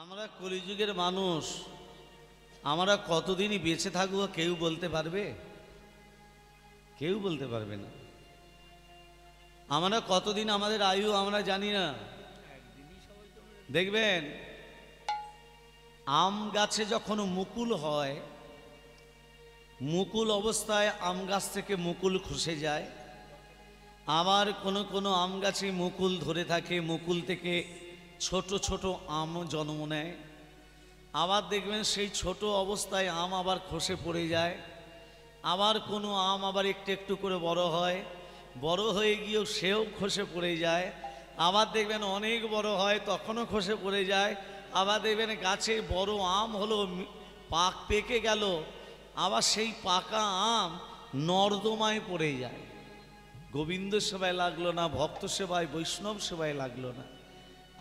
আমরা কলিযুগের মানুষ, আমরা কতদিনই বেঁচে থাকবো কেউ বলতে পারবে? কেউ বলতে পারবে না। আমরা কতদিন আমাদের আয়ু আমরা জানি না। দেখবেন আম গাছে যখন মুকুল হয়, মুকুল অবস্থায় আম গাছ থেকে মুকুল খসে যায়। আবার কোনো কোনো আম গাছে মুকুল ধরে থাকে, মুকুল থেকে ছোট ছোট আম জন্ম নেয়। আবার দেখবেন সেই ছোট অবস্থায় আম আবার খসে পড়ে যায়। আবার কোনো আম আবার একটু একটু করে বড় হয়, বড় হয়ে গিয়েও সেও খসে পড়ে যায়। আবার দেখবেন অনেক বড় হয়, তখনও খসে পড়ে যায়। আবার দেখবেন গাছে বড় আম হলো, পাক পেকে গেল, আবার সেই পাকা আম নর্দমায় পড়ে যায়। গোবিন্দ সেবায় লাগলো না, ভক্ত সেবায় বৈষ্ণব সেবায় লাগলো না।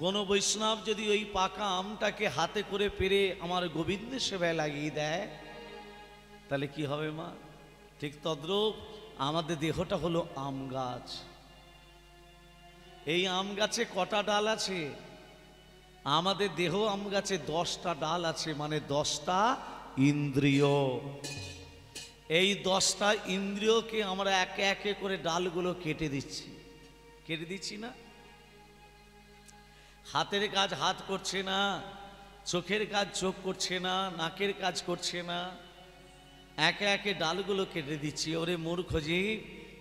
কোনো বৈষ্ণব যদি ওই পাকা আমটাকে হাতে করে পেরে আমার গোবিন্দের সেবায় লাগিয়ে দেয়, তাহলে কি হবে মা? ঠিক তদ্রূপ আমাদের দেহটা হলো আম গাছ। এই আম গাছে কটা ডাল আছে? আমাদের দেহ আম গাছে 10টা ডাল আছে, মানে 10টা ইন্দ্রিয়। এই 10টা ইন্দ্রিয়কে আমরা একে একে করে ডালগুলো কেটে দিচ্ছি না? হাতের কাজ হাত করছে না, চোখের কাজ চোখ করছে না, নাকের কাজ করছে না, একে একে ডালগুলো কেটে দিচ্ছি। ওরে মূর্খ জীব,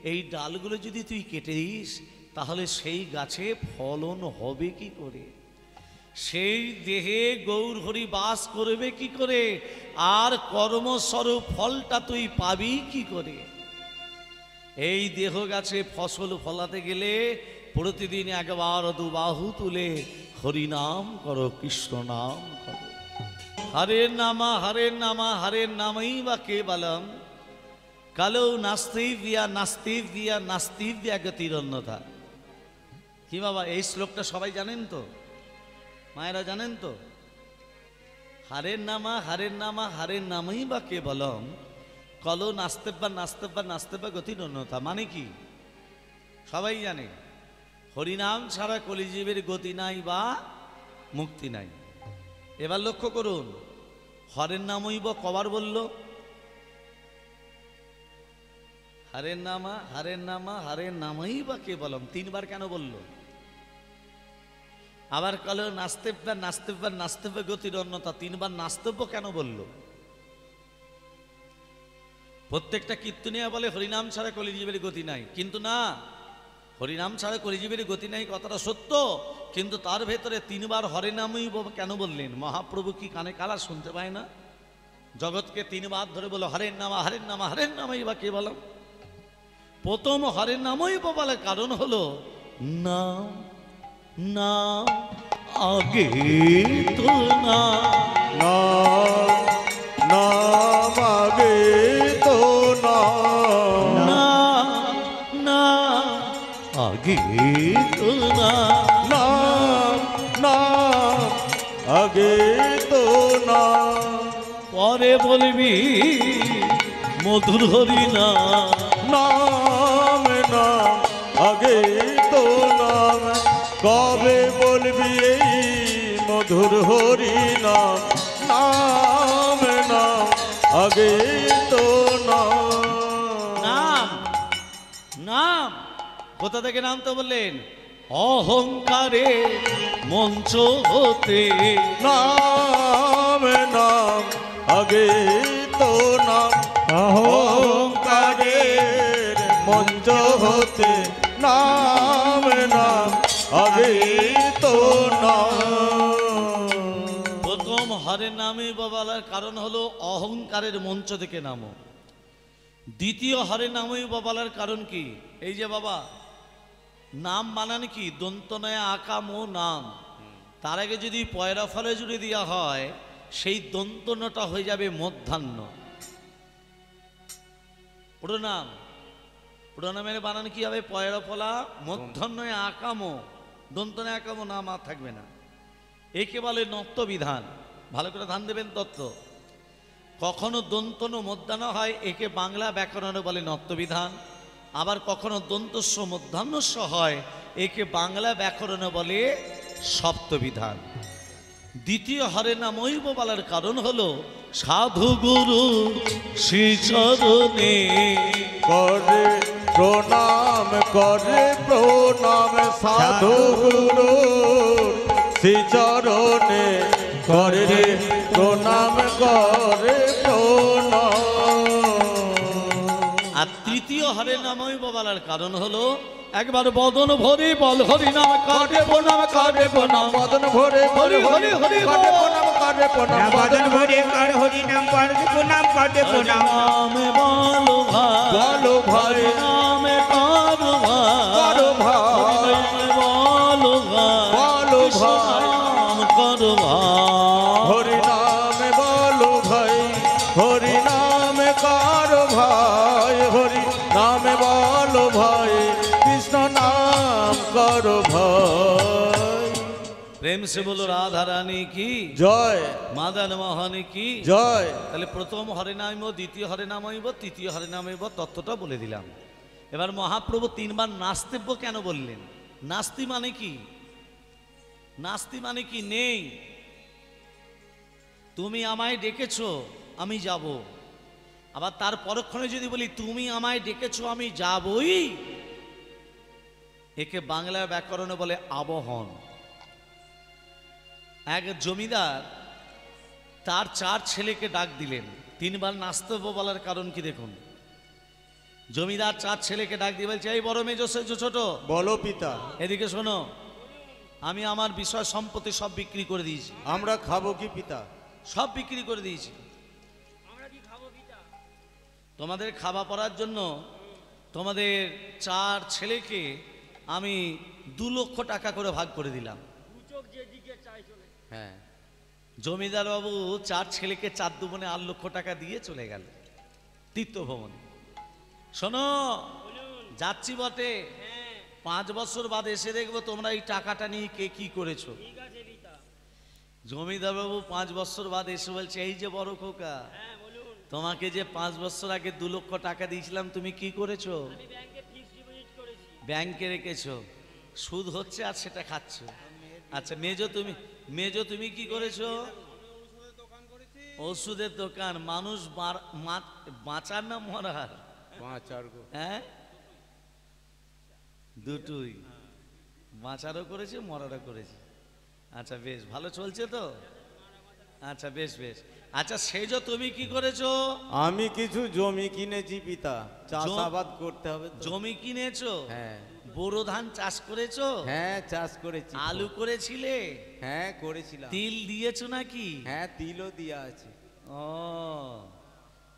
এই ডালগুলো যদি তুই কেটে দিস তাহলে সেই গাছে ফলন হবে কি করে? সেই দেহে গৌর হরি বাস করবে কি করে? আর কর্মস্বরূপ ফলটা তুই পাবি কি করে? এই দেহ গাছে ফসল ফলাতে গেলে প্রতিদিন একবার দুবাহু তুলে হরিনাম করো, কৃষ্ণ নাম করো। হরের নামা হরের নামা হরের নামই বা কেবলম কালো নাস্তিব দিয়া গতির অন্যথা। কি বাবা, এই শ্লোকটা সবাই জানেন তো? মায়েরা জানেন তো? হরের নামা হরের নামই বা কেবলম কলো নাস্তেব্বা গতির অন্যথা। মানে কি সবাই জানে? হরিনাম ছাড়া কলিজীবের গতি নাই বা মুক্তি নাই। এবার লক্ষ্য করুন, হরের নামই বা কবার বলল? হরের হরের নামই বা কেবলম 3বার কেন বলল? আবার কালো নাস্তেব্বা গতির অন্যতা 3বার নাস্তেব্য কেন বলল? প্রত্যেকটা কীর্তনিয়া বলে হরিনাম ছাড়া কলিজীবের গতি নাই, কিন্তু না, হরিনাম ছাড়া কলিজীবের গতি নাই কথাটা সত্য, কিন্তু তার ভেতরে 3বার হরে নামই কেন বললেন? মহাপ্রভু কি কানে কালা শুনতে পায় না? জগৎকে 3বার ধরে বলো হরের নামই বা কে বললাম। প্রথম হরের নামই বলার কারণ হলো নাম নাম আগে তো নাম আগে তো আগে তো আগে তো পরে বলবি মধুর হরি নাম আগে তো নাম। কবে বলবি এই মধুর হরি নাম আগে তো নাম। কোথা থেকে নাম তো বললেন? অহংকারে মঞ্চ হতে নাম আগে তো অহংকারের মঞ্চ হতে নাম আগে তো প্রথম হরের নামে বলার কারণ হলো অহংকারের মঞ্চ থেকে নামো। দ্বিতীয় হরের নামে বলার কারণ কি? এই যে বাবা, নাম বানান কি? দন্তনয় আকাম ও নাম। তার আগে যদি পয়রা ফলে জুড়ে দেওয়া হয়, সেই দন্তনটা হয়ে যাবে মধ্যাহ্ন। প্রণাম, প্রণামের বানান কি হবে? পয়রা ফলা মধ্যাহ্নয় আকামো, দন্তনয় আকামো, নাম আর থাকবে না। একে বলে নত্য বিধান। ভালো করে ধ্যান দেবেন তত্ত্ব। কখনো দন্তন মধ্যাহ্ন হয়, একে বাংলা ব্যাকরণে বলে নত্য বিধান। আবার কখনো দন্তস্ব মধ্যাহ্নস্ব হয়, একে বাংলা ব্যাকরণে বলে সপ্তবিধান। দ্বিতীয় হরে নামৈব বলার কারণ হলো সাধু গুরু শ্রীচরণে করে প্রণাম সাধু গুরু শ্রীচরণে করে প্রণাম আর তৃতীয় হরে নামৈব বলার কারণ হলো একবার বদন ভরে বল হরি নাম কাটে প্রণাম বদন ভরে হরি হরি হরি কাটে প্রণাম বদন ভরে কর হরি নাম কাটে প্রণাম নামে বলো ভাই নামে করো ভাই বলো ভাই নাম করো ভাই হরি নামে বলো ভাই হরি নামে কর ভাই হরি নামে বলো ভাই কৃষ্ণ নাম কর ভাই। প্রেম সে বলো রাধা রানী কি জয় মাদন মোহন কি জয়। তাহলে প্রথম হরে নামইব, দ্বিতীয় হরে নামইব, তৃতীয় হরে নামইব, তত্ত্বটা বলে দিলাম। এবার মহাপ্রভু তিনবার নাস্তিব্য কেন বললেন? নাস্তি মানে কি? নাস্তি মানে কি? নেই। তুমি আমায় ডেকেছো আমি যাব, আবার তার পরক্ষণে যদি বলি তুমি আমায় ডেকেছো আমি যাবই, একে বাংলা ব্যাকরণে বলে আবহন। এক জমিদার তার 4 ছেলেকে ডাক দিলেন, তিনবার নাস্তিব্য বলার কারণ কি দেখুন। জমিদার 4 ছেলেকে ডাক দিয়ে বলছে, এই বড় মেজো সেজো ছোট বলো পিতা এদিকে শোনো, আমি আমার বিষয় সম্পত্তি সব বিক্রি করে দিয়েছি। আমরা খাবো কি পিতা? সব বিক্রি করে দিয়েছি। তোমাদের খাওয়া পড়ার জন্য তোমাদের 4 ছেলেকে আমি 2 লক্ষ টাকা করে ভাগ করে দিলাম। হ্যাঁ, জমিদার বাবু 4 ছেলেকে 4 দুগুণে 8 লক্ষ টাকা দিয়ে চলে গেল তীর্থভ্রমণে। শোনো, যাচ্ছি বটে, 5 বছর বাদ এসে দেখবো তোমরা এই টাকাটা নিয়ে কে কি করেছো। জমিদার বাবু 5 বছর বাদ এসে বলছে, এই যে বড় খোকা, তোমাকে যে 5 বছর আগে 2 লক্ষ টাকা দিয়েছিলাম তুমি কি করেছো? ব্যাংকে রেখেছো, সুদ হচ্ছে আর সেটা খাচ্ছো। আচ্ছা মেজো তুমি কি করেছো? ওষুধের দোকান। মানুষ বাঁচার না মরার? হ্যাঁ, দুটোই, বাঁচারও করেছে মরারও করেছে। আচ্ছা বেশ, ভালো চলছে তো? আচ্ছা বেশ বেশ। আচ্ছা সেজো তুমি কি করেছো? আমি কিছু জমি কিনেছি পিতা, চাষাবাদ করতে হবে। জমি কিনেছো? হ্যাঁ। বোরো ধান চাষ করেছো? হ্যাঁ চাষ করেছি। আলু করেছিলে? হ্যাঁ করেছিলাম। তিল দিয়েছো নাকি? হ্যাঁ তিলও দিয়া আছে। ও,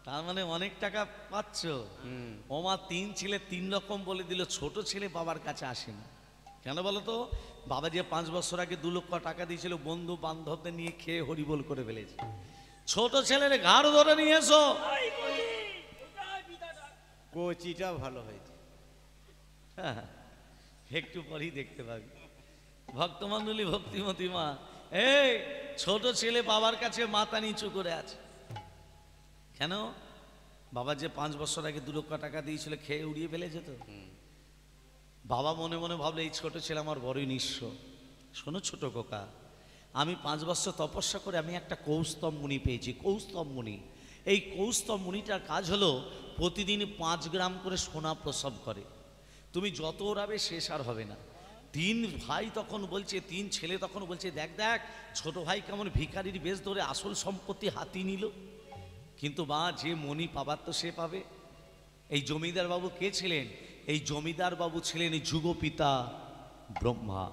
তার মানে অনেক টাকা পাচ্ছো। ওমা 3 ছেলে 3 রকম বলে দিল। ছোট ছেলে বাবার কাছে আসেনি কেন বলো তো? বাবা যে 5 বছর আগে 2 লক্ষ টাকা দিয়েছিল, বন্ধু বান্ধবদের নিয়ে খেয়ে হরিবোল করে ফেলেছে। ছোট ছেলের ঘাড় ধরে নিয়ে এসো। কচিটা ভালো হয়েছে। একটু পরেই দেখতে পাবি। ভক্তমণ্ডলী, ভক্তিমতী মা, এই ছোট ছেলে বাবার কাছে মাথা নিচু করে আছে কেন? বাবা যে 5 বছর আগে 2 লক্ষ টাকা দিয়েছিল, খেয়ে উড়িয়ে ফেলেছে তো। বাবা মনে মনে ভাবলে এই ছোট ছেলে আমার বড়ই নিঃস্ব। শোনো ছোট কোকা, আমি 5 বছর তপস্যা করে আমি একটা কৌস্তব মুনি পেয়েছি। কৌস্তব মুনি, এই কৌস্তব মুনিটার কাজ হলো প্রতিদিন 5 গ্রাম করে সোনা প্রসব করে। তুমি যত ওড়াবে শেষ আর হবে না। 3 ভাই তখন বলছে, 3 ছেলে তখন বলছে, দেখ দেখ ছোট ভাই কেমন ভিখারির বেশ ধরে আসল সম্পত্তি হাতি নিল। কিন্তু মা, যে মণি পাবার তো সে পাবে। এই জমিদার বাবু কে ছিলেন? এই জমিদার বাবু ছিলেন যুগপিতা ব্রহ্মা।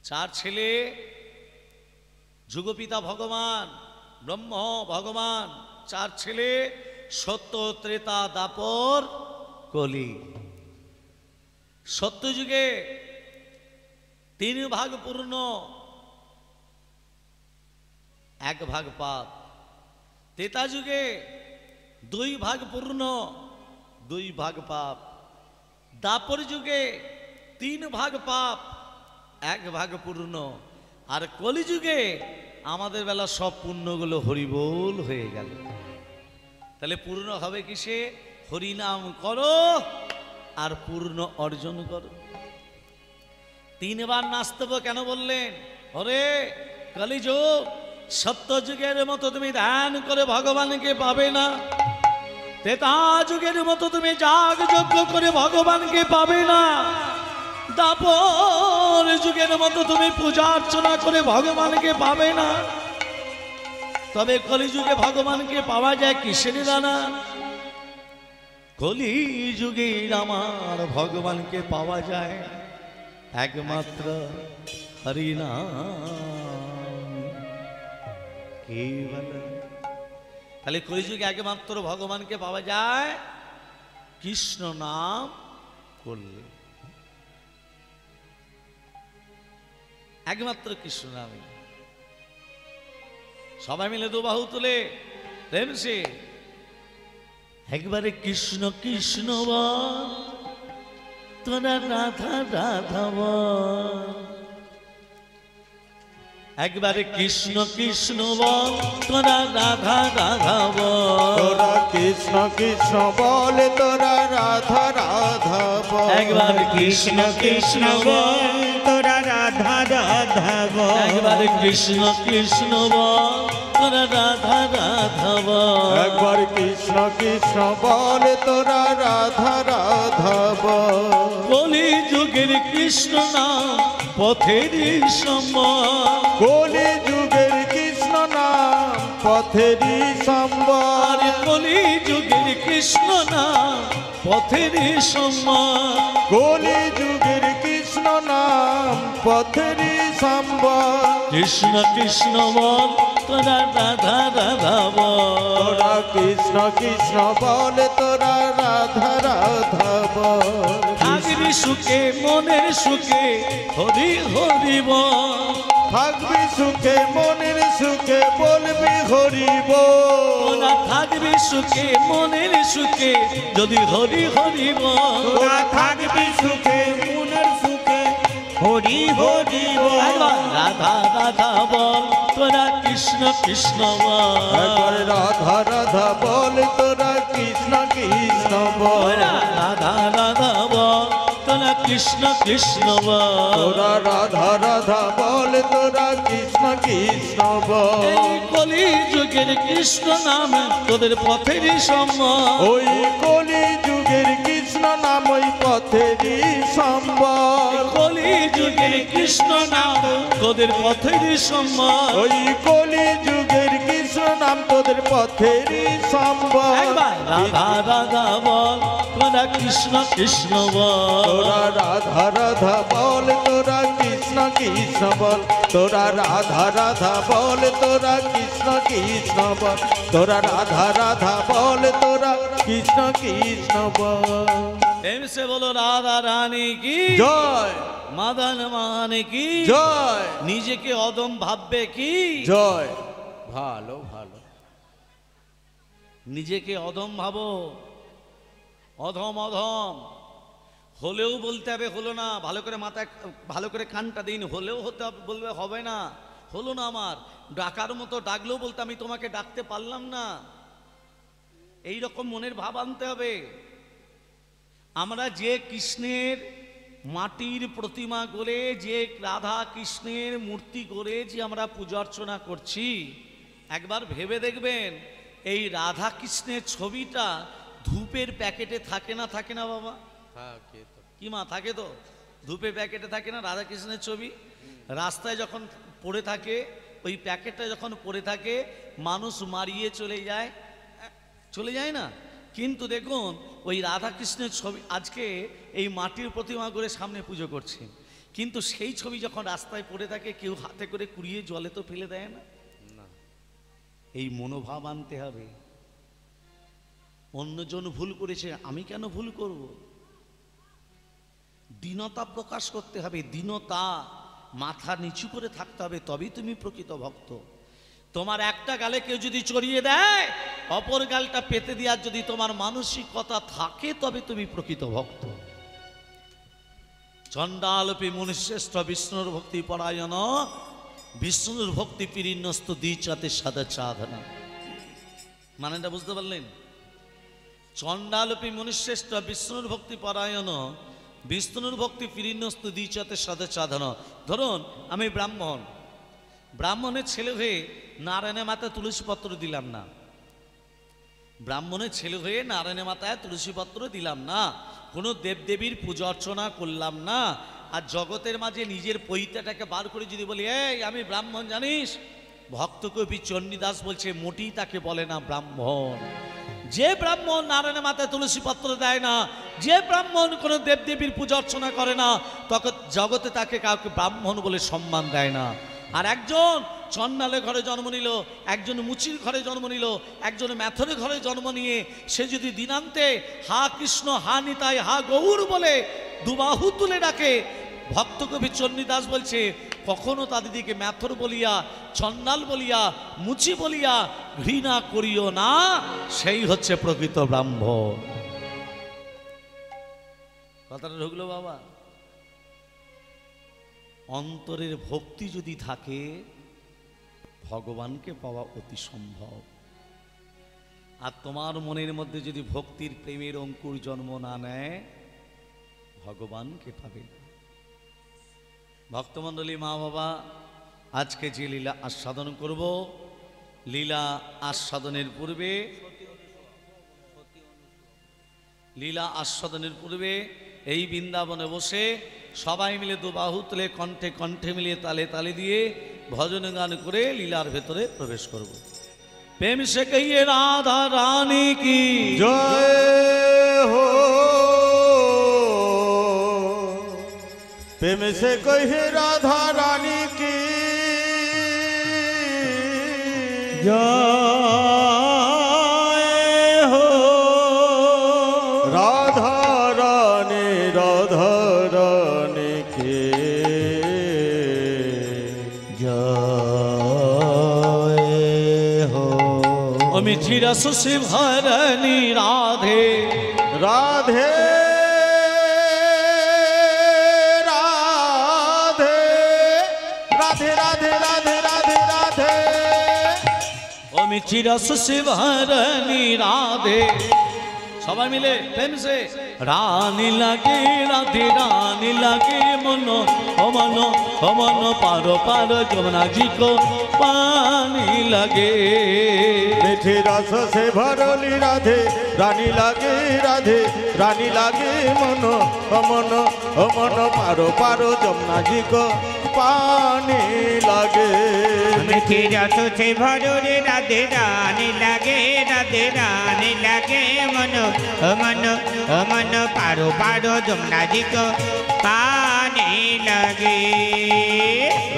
4 ছেলে, যুগপিতা ভগবান ব্রহ্ম ভগবান, 4 ছেলে, সত্য ত্রেতা দাপর কলি। সত্য যুগে 3 ভাগ পূর্ণ, 1 ভাগ পাপ। ত্রেতা যুগে 2 ভাগ পূর্ণ, 2 ভাগ পাপ। দাপর যুগে 3 ভাগ পাপ, 1 ভাগ পূর্ণ। আর কলিযুগে আমাদের বেলা সব পুণ্যগুলো হরিবোল হয়ে গেল। তাহলে পূর্ণ হবে কিসে? হরিনাম করো আর পূর্ণ অর্জন করো। 3 বার নাস্তিব্য কেন বললেন? ওরে কলিযুগ সত্য যুগের মতো তুমি ধ্যান করে ভগবানকে পাবে না, ত্রেতা যুগের মতো তুমি যাগ যজ্ঞ করে ভগবানকে পাবে না, দাপর যুগের মতো তুমি পূজা অর্চনা করে ভগবানকে পাবে না। তবে কলিযুগে ভগবানকে পাওয়া যায় কিসের দ্বারা? কলিযুগে আমার ভগবানকে পাওয়া যায় একমাত্র হরিনাম। কি বলে? তাহলে কলিযুগে একমাত্র ভগবানকে পাওয়া যায় কৃষ্ণ নাম করলে, একমাত্র কৃষ্ণ নামে। সবাই মিলে দুবাহু তুলে প্রেম সে একবারে কৃষ্ণ কৃষ্ণ বল, তোরা রাধা রাধা বল। একবারে কৃষ্ণ কৃষ্ণ বল, তোরা রাধা রাধা বল। তোরা কৃষ্ণ কৃষ্ণ বল, তোরা রাধা রাধা বল। একবার কৃষ্ণ কৃষ্ণ বল, তোরা রাধা রাধা বল। একবার কৃষ্ণ কৃষ্ণ বল, তোরা রাধা রাধা বল। একবার কৃষ্ণ কৃষ্ণ বল, তোরা রাধা রাধা বল। কলি যুগের কৃষ্ণ নাম পথেরই সম্বল। কলি যুগের কৃষ্ণ নাম পথেরই সম্বল। আরে কলি যুগের কৃষ্ণ নাম পথেরই সম্বল। কলি যুগের কৃষ্ণ নাম পথেরই সম্বল। কৃষ্ণ কৃষ্ণ বল, তোরা রাধা রাধা বল। তোরা কৃষ্ণ কৃষ্ণ বল, তোরা রাধা রাধা বল। থাকবি সুখে মনের সুখে হরি হরি বল। থাকবি সুখে মনের সুখে বলবি হরি বল। তোরা থাকবি সুখে মনের সুখে যদি হরি হরি বল। তোরা থাকবি সুখে মনের সুখে হরি হরি বল। একবার রাধা রাধা বল, তোরা কৃষ্ণ কৃষ্ণ বল। একবার রাধা রাধা বল, তোরা কৃষ্ণ কৃষ্ণ বল। তোরা রাধা রাধা বল, তোরা কৃষ্ণ কৃষ্ণ বল। তোরা রাধা রাধা বল, তোরা কৃষ্ণ কৃষ্ণ বল। এই কলি যুগের কৃষ্ণ নাম তোদের পথেরই সম্বল। ওই কলি যুগের কৃষ্ণ নাম ওই পথেরই সম্বল। কলি যুগের কৃষ্ণ নাম তোদের পথেরই সম্বল। ওই কলি যুগের কৃষ্ণ নাম তোদের পথেরই সম্বল। একবার রাধা রাধা বল, তোরা কৃষ্ণ কৃষ্ণ বল। তোরা রাধা রাধা বল, তোরা কৃষ্ণ কৃষ্ণ বল। তোরা রাধা রাধা বল, তোরা কৃষ্ণ কৃষ্ণ বল। তোরা রাধা রাধা বল, তোরা কৃষ্ণ কৃষ্ণ বল। এমসে বলো রাধা রানী কি জয় মাদন মানে কি জয় নিজেকে অদম ভাববে কি জয়। ভালো ভালো। নিজেকে অদম ভাবো, অধম অধম হলেও বলতে হবে হলো না, ভালো করে মাথায় ভালো করে কানটা দিন, হলেও হতে হবে বলবে হবে না, হলো না আমার, ডাকার মতো ডাকলেও বলতে আমি তোমাকে ডাকতে পারলাম না, এই রকম মনের ভাব আনতে হবে। আমরা যে কৃষ্ণের মাটির প্রতিমা করে, যে রাধা কৃষ্ণের মূর্তি করে যে আমরা পূজা অর্চনা করছি, একবার ভেবে দেখবেন এই রাধা কৃষ্ণের ছবিটা ধূপের প্যাকেটে থাকে না? থাকে না বাবা? কি মা, থাকে তো? ধূপের প্যাকেটে থাকে না রাধা কৃষ্ণের ছবি? রাস্তায় যখন পড়ে থাকে, ওই প্যাকেটটা যখন পড়ে থাকে, মানুষ মারিয়ে চলে যায় না? কিন্তু দেখুন ওই রাধা কৃষ্ণের ছবি আজকে এই মাটির প্রতিমা করে সামনে পুজো করছে, কিন্তু সেই ছবি যখন রাস্তায় পড়ে থাকে কেউ হাতে করে কুড়িয়ে জলে তো ফেলে দেয় না। এই মনোভাব আনতে হবে, অন্যজন ভুল করেছে আমি কেন ভুল করব? দীনতা প্রকাশ করতে হবে, দীনতা, মাথা নিচু করে থাকতে হবে, তবেই তুমি প্রকৃত ভক্ত। তোমার একটা গালে কেউ যদি চড়িয়ে দেয়, অপর গালটা পেতে দেওয়ার যদি তোমার মানসিকতা থাকে, তবে তুমি প্রকৃত ভক্ত। চণ্ডালপি মুনিশ্রেষ্ঠ বিষ্ণুর ভক্তি পরায়ণ, বিষ্ণুর ভক্তি পিরিন্নস্ত দ্বিচাতে সাদা চাঁদনা। মানেটা বুঝতে পারলেন? চণ্ডালপি মুনিশ্রেষ্ঠ বিষ্ণুর ভক্তি পরায়ণ, বিষ্ণুর ভক্তি পিরিন্নস্ত দ্বিচাতে সাদা চাঁদনা। ধরুন আমি ব্রাহ্মণ, ব্রাহ্মণের ছেলে হয়ে নারায়ণের মাথায় তুলসী পত্র দিলাম না, ব্রাহ্মণের ছেলে হয়ে নারায়ণের মাথায় তুলসী পত্র দিলাম না, কোনো দেবদেবীর পূজা অর্চনা করলাম না, আর জগতের মাঝে নিজের পৈতাটাকে বার করে যদি বলি এই আমি ব্রাহ্মণ জানিস, ভক্ত কবি চণ্ডীদাস বলছে মোটেই তাকে বলে না ব্রাহ্মণ। যে ব্রাহ্মণ নারায়ণের মাথায় তুলসী পত্র দেয় না, যে ব্রাহ্মণ কোনো দেবদেবীর পূজা অর্চনা করে না, তখন জগতে তাকে কাউকে ব্রাহ্মণ বলে সম্মান দেয় না। আর একজন চন্ডালের ঘরে জন্ম নিল, একজন মুচির ঘরে জন্ম নিল, একজন ম্যাথরের ঘরে জন্ম নিয়ে সে যদি দিনান্তে হা কৃষ্ণ হা নিতাই হা গৌর বলে দুবাহু তুলে ডাকে, ভক্ত কবি চণ্ডীদাস বলছে কখনো তাদেরকে ম্যাথর বলিয়া চন্ডাল বলিয়া মুচি বলিয়া ঘৃণা করিও না, সেই হচ্ছে প্রকৃত ব্রাহ্মণ। কথাটা ঢুকলো বাবা? অন্তরের ভক্তি যদি থাকে ভগবানকে পাওয়া অতি সম্ভব। আর তোমার মনের মধ্যে যদি ভক্তির প্রেমের অঙ্কুর জন্ম না নেয় ভগবানকে পাবে না। ভক্তমণ্ডলী মা বাবা, আজকে যে লীলা আস্বাদন করব, লীলা আস্বাদনের পূর্বে এই বৃন্দাবনে বসে সবাই মিলে দুবাহু তুলে কণ্ঠে কণ্ঠে মিলিয়ে তালে তালে দিয়ে ভজন গান করে লীলার ভেতরে প্রবেশ করব। প্রেম সে কহিয়ে রাধা রানী কি জয় হো, প্রেম সে কহে রাধা রানী কি জয় হো, রাধা রানী কে জয় হো। আমি চিরসুষি ভরণী রাধে রাধে রাধে রাধে রাধে রাধে রাধে, আমি চিরসুষি ভরণী রাধে। সবাই মিলে প্রেম সে রানী লাগে রাধে রানী লাগে মন ও মন ও মন পারো পারো যমুনা জি কো পানি লাগে। মিঠে রস সে ভরলি রাধে রানী লাগে রাধে রানী লাগে মন ও মন ও মন পারো পারো যমুনা জি কো পানি লাগে। মিঠি রস সে ভরলে রাধে রানী লাগে রাধে রানী লাগে মন ও মন ও মন পারো পারো যমুনা জি কো পানি লাগে।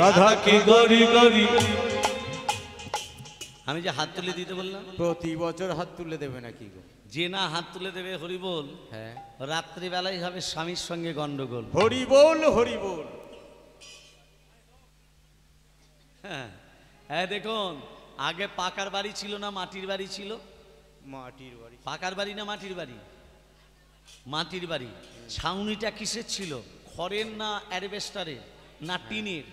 রাধা কি গরি গরি, আমি যে হাত তুলে দিতে বললাম, প্রতি বছর হাত তুলে দেবে নাকি গো? যে না হাত তুলে দেবে হরি বল, হ্যাঁ, রাত্রিবেলায় হবে স্বামীর সঙ্গে গন্ডগোল। হরি বল হরি বল। হ্যাঁ হ্যাঁ, দেখুন আগে পাকার বাড়ি ছিল না মাটির বাড়ি ছিল? মাটির বাড়ি। পাকার বাড়ি না মাটির বাড়ি? মাটির বাড়ি। ছাউনিটা কিসের ছিল? খড়ের না অ্যাডবেস্টারের না টিনের?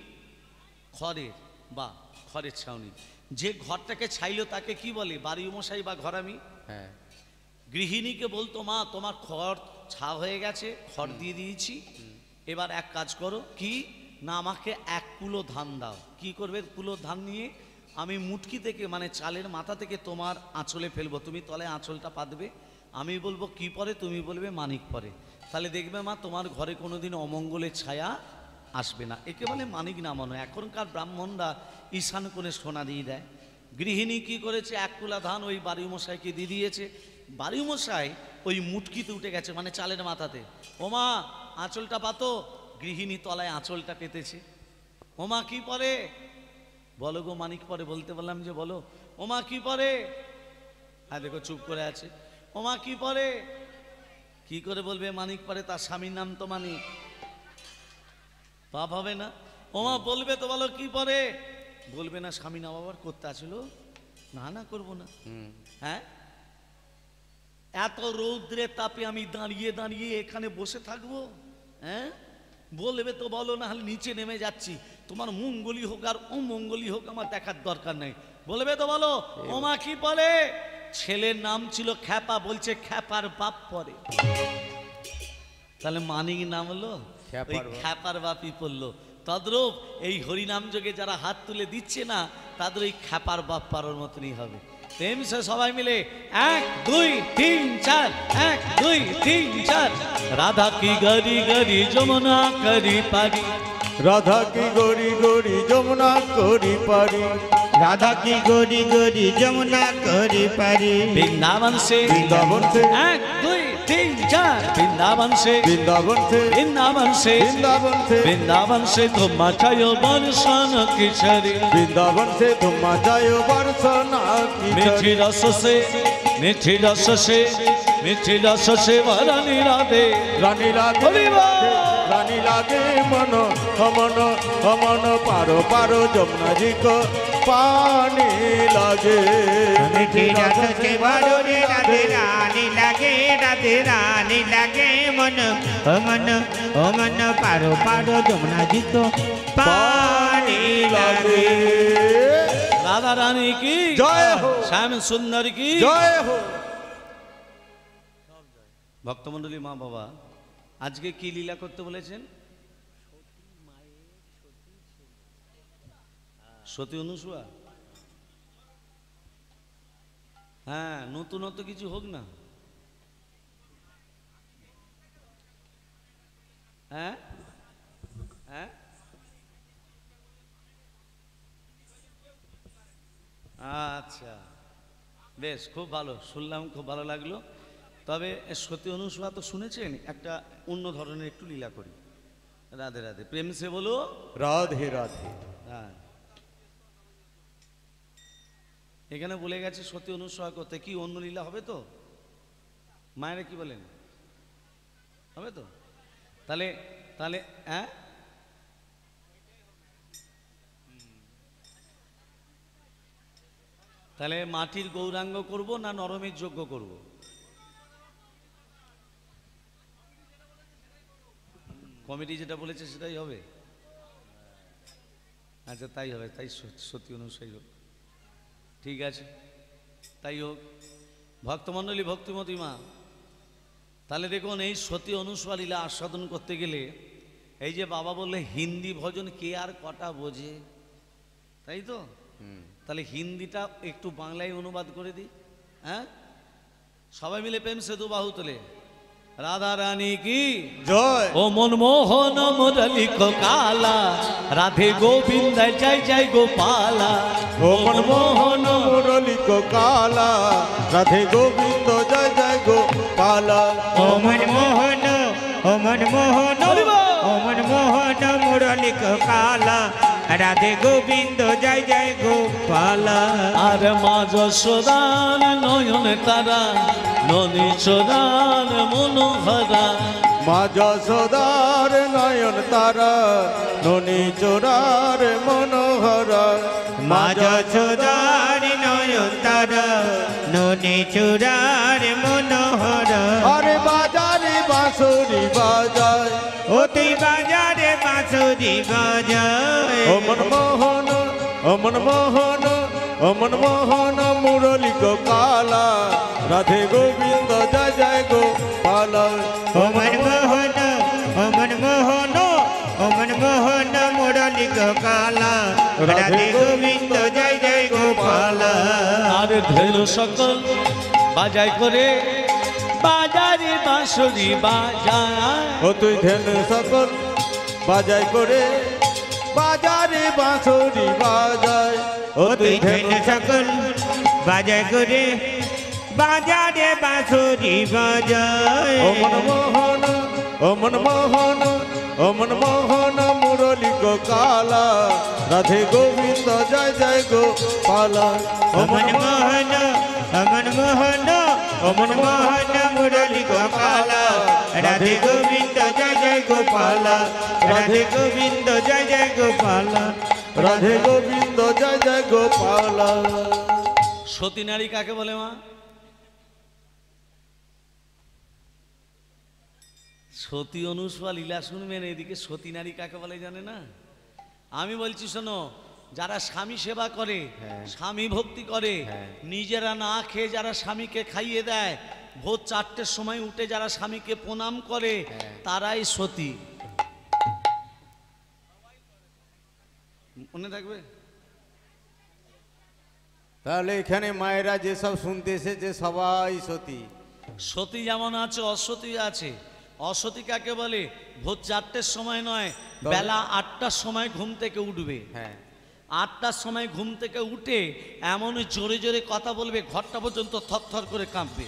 খড়ের। বা খড়ের ছাউনি। যে ঘরটাকে ছাইলো তাকে কি বলে? বাড়ি মশাই বা ঘরামি। হ্যাঁ, গৃহিণীকে বলতো মা তোমার খড় ছা হয়ে গেছে, খড় দিয়ে দিয়েছি, এবার এক কাজ করো, কি না আমাকে 1 কুলো ধান দাও। কি করবে? কুলো ধান নিয়ে আমি মুটকি থেকে মানে চালের মাথা থেকে তোমার আঁচলে ফেলবো, তুমি তলায় আঁচলটা পাতবে, আমি বলবো কি পরে, তুমি বলবে মানিক পরে, তাহলে দেখবে মা তোমার ঘরে কোনোদিন অমঙ্গলের ছায়া আসবে না। একে বলে মানিক নামানো। এখনকার ব্রাহ্মণরা ঈশান কোণে সোনা দিয়ে দেয়। গৃহিণী কি করেছে? 1 কুলা ধান ওই বাড়ি মশাইকে দিয়ে দিয়েছে। বাড়ি মশাই ওই মুটকিতে উঠে গেছে মানে চালের মাথাতে, ওমা আঁচলটা পাতো। গৃহিণী তলায় আঁচলটা পেতেছে। ওমা কি পরে? বলো গো মানিক পরে। বলতে বললাম যে বলো। ওমা কি পরে? হ্যাঁ দেখো চুপ করে আছে। ওমা কি পরে? কি করে বলবে মানিক পরে? তার স্বামীর নাম তো মানিক, পাপ হবে না? ওমা বলবে তো বলো কি পরে? বলবে না স্বামী না বাবার করতে আসলো, না না করবো না। হ্যাঁ, এত রৌদ্রের তাপে আমি দাঁড়িয়ে দাঁড়িয়ে এখানে বসে থাকবো? হ্যাঁ, বলবে তো বলো, না হলে নিচে নেমে যাচ্ছি, তোমার মঙ্গলই হোক আর অমঙ্গলই হোক আমার দেখার দরকার নেই। বলবে তো বলো। ওমা কি পরে? ছেলের নাম ছিল খ্যাপা, বলছে খ্যাপার বাপ পরে। তাহলে মানিক নাম হলো, ওই খ্যাপার বাপই পড়লো। তদ্রূপ এই হরিনাম যোগে যারা হাত তুলে দিচ্ছে না তাদের ওই খ্যাপার বাপ পারোর মতনই হবে। প্রেম সে সবাই মিলে 1 2 3 4 1 2 3 4 রাধা কি গরি গরি যমুনা করি পারি, রাধা কি গরি গরি যমুনা করি পারি, রাধা কি গরি গরি যমুনা করি পারি। বৃন্দাবন সে বৃন্দাবন से 1 2 3 4 বৃন্দাবন সে वृंदावन से বৃন্দাবন সে वृंदावन से বৃন্দাবন সে তুম মচাयो বর্ষণ কিশোরী, वृंदावन से तुम मचायो बरसना মিঠি রস সে মিঠি রস সে মিঠি রস সে বরণী রাধে रानी लागे रानी लागे मन हमन हमन पारो पारो जमुना जी को पानी लागे মিঠি রস সে ভরোরে রাধে রানী লাগে, রাধে রানী লাগে মন মন মন পারো পারো যমুনা জি তো পানি লাগে। রাধা রানী কি जय हो শ্যাম সুন্দর কি जय हो। ভক্তমণ্ডলী মা বাবা আজকে কি লীলা করতে বলেছেন? সতী অনুসূয়া। হ্যাঁ, নতুনত্ব কিছু হোক না। হ্যাঁ হ্যাঁ আচ্ছা, বেশ, খুব ভালো শুনলাম, খুব ভালো লাগলো। তবে সতী অনুসূয়া তো শুনেছেন, একটা অন্য ধরনের একটু লীলা করি। রাধে রাধে, প্রেম সে বলো राधे राधे। হ্যাঁ, এখানে বলে গেছে সতী অনুসূয়া করতে, কি অন্য লীলা হবে তো? মায়েরা কি বলেন, হবে তো? তাহলে তাহলে হ্যাঁ, তাহলে মাটির গৌরাঙ্গ করব না নরমের যজ্ঞ করব? কমিটি যেটা বলেছে সেটাই হবে। আচ্ছা, তাই হবে, তাই সত্যি অনুসারী হোক, ঠিক আছে, তাই হোক। ভক্তমণ্ডলী, ভক্তিমতী মা, তাহলে দেখুন এই সতী অনুসূয়া লীলা আস্বাদন করতে গেলে এই যে বাবা বললে হিন্দি ভজন কে আর কটা বোঝে, তাই তো? তাহলে হিন্দিটা একটু বাংলায় অনুবাদ করে দিই। হ্যাঁ, সবাই মিলে প্রেম সেতু বাহু তোলে। রাধা রানী কি जय ও মনমোহন মুরলি কো কালা, রাধে গোবিন্দ জয় জয় গোপালা। ओ मनमोहन मुरली को काला, राधे गोविंद जय जय गोपाला। ও মনমোহন ও মনমোহন ও মনমোহন মুরলি কালা, রাধে গোবিন্দ জয় জয় গোপালা। আর মা যশোদার নয়ন তারা, ননী চোদার মনোহরা। মা যশোদার নয়ন তারা, ননী চোরার মনোহর। মা যশোদার নয়ন তারা, ননী চূড়ার মনোহর। আরে বাজারে বাঁশুরি বাজায়, ও তুই বাজারে বাঁশুরি বাজায়। ও মনমোহন ও মনমোহন ও মনমোহন মুরলি কো কালা, রাধে গোবিন্দ জয় জয় গোপালা। ও মনমোহন ও মনমোহন ও মনমোহন মুরলি কালা, রাধে গোবিন্দ জয় জয় গোপালা। আর ধেলো সকল বাজাই করে বাজারে বাঁশরি বাজায়। ও তুই ধেন সকল বাজাই করে বাজারে বাঁশুরি বাজায়। ও তুই ধেন সকল বাজায় করে বাজারে বাঁশুরি বাজায়। ও মনমোহন ও মনমোহন ও মনমোহন মুরলি কো কালা, রাধে গোবিন্দ জয় জয় গোপালা। ও মনমোহন ও মনমোহন ও মনমোহন মুরলি গোপালা, রাধে গোবিন্দ জয় জয় গোপালা, রাধে গোবিন্দ জয় জয় গোপালা। রাধে গোবিন্দ জয় জয় গোপালা। সতী নারী কাকে বলে মা? সতী অনুসূয়া লীলা শুনবেন, এদিকে সতী নারী কাকে বলে জানে না? আমি বলছি শোনো, যারা স্বামী সেবা করে, স্বামী ভক্তি করে, নিজেরা না খেয়ে যারা স্বামীকে খাইয়ে দেয়, ভোর 4টের সময় উঠে যারা স্বামীকে প্রণাম করে, তারাই সতী। মনে থাকবে? তাহলে এখানে মায়েরা যেসব শুনতে এসেছে সবাই সতী। সতী যেমন আছে অসতী আছে। অসতী কাকে বলে? ভোর 4টের সময় নয়, বেলা 8টার সময় ঘুম থেকে উঠবে। হ্যাঁ, 8টার সময় ঘুম থেকে উঠে এমন জোরে জোরে কথা বলবে ঘরটা পর্যন্ত থরথর করে কাঁপবে।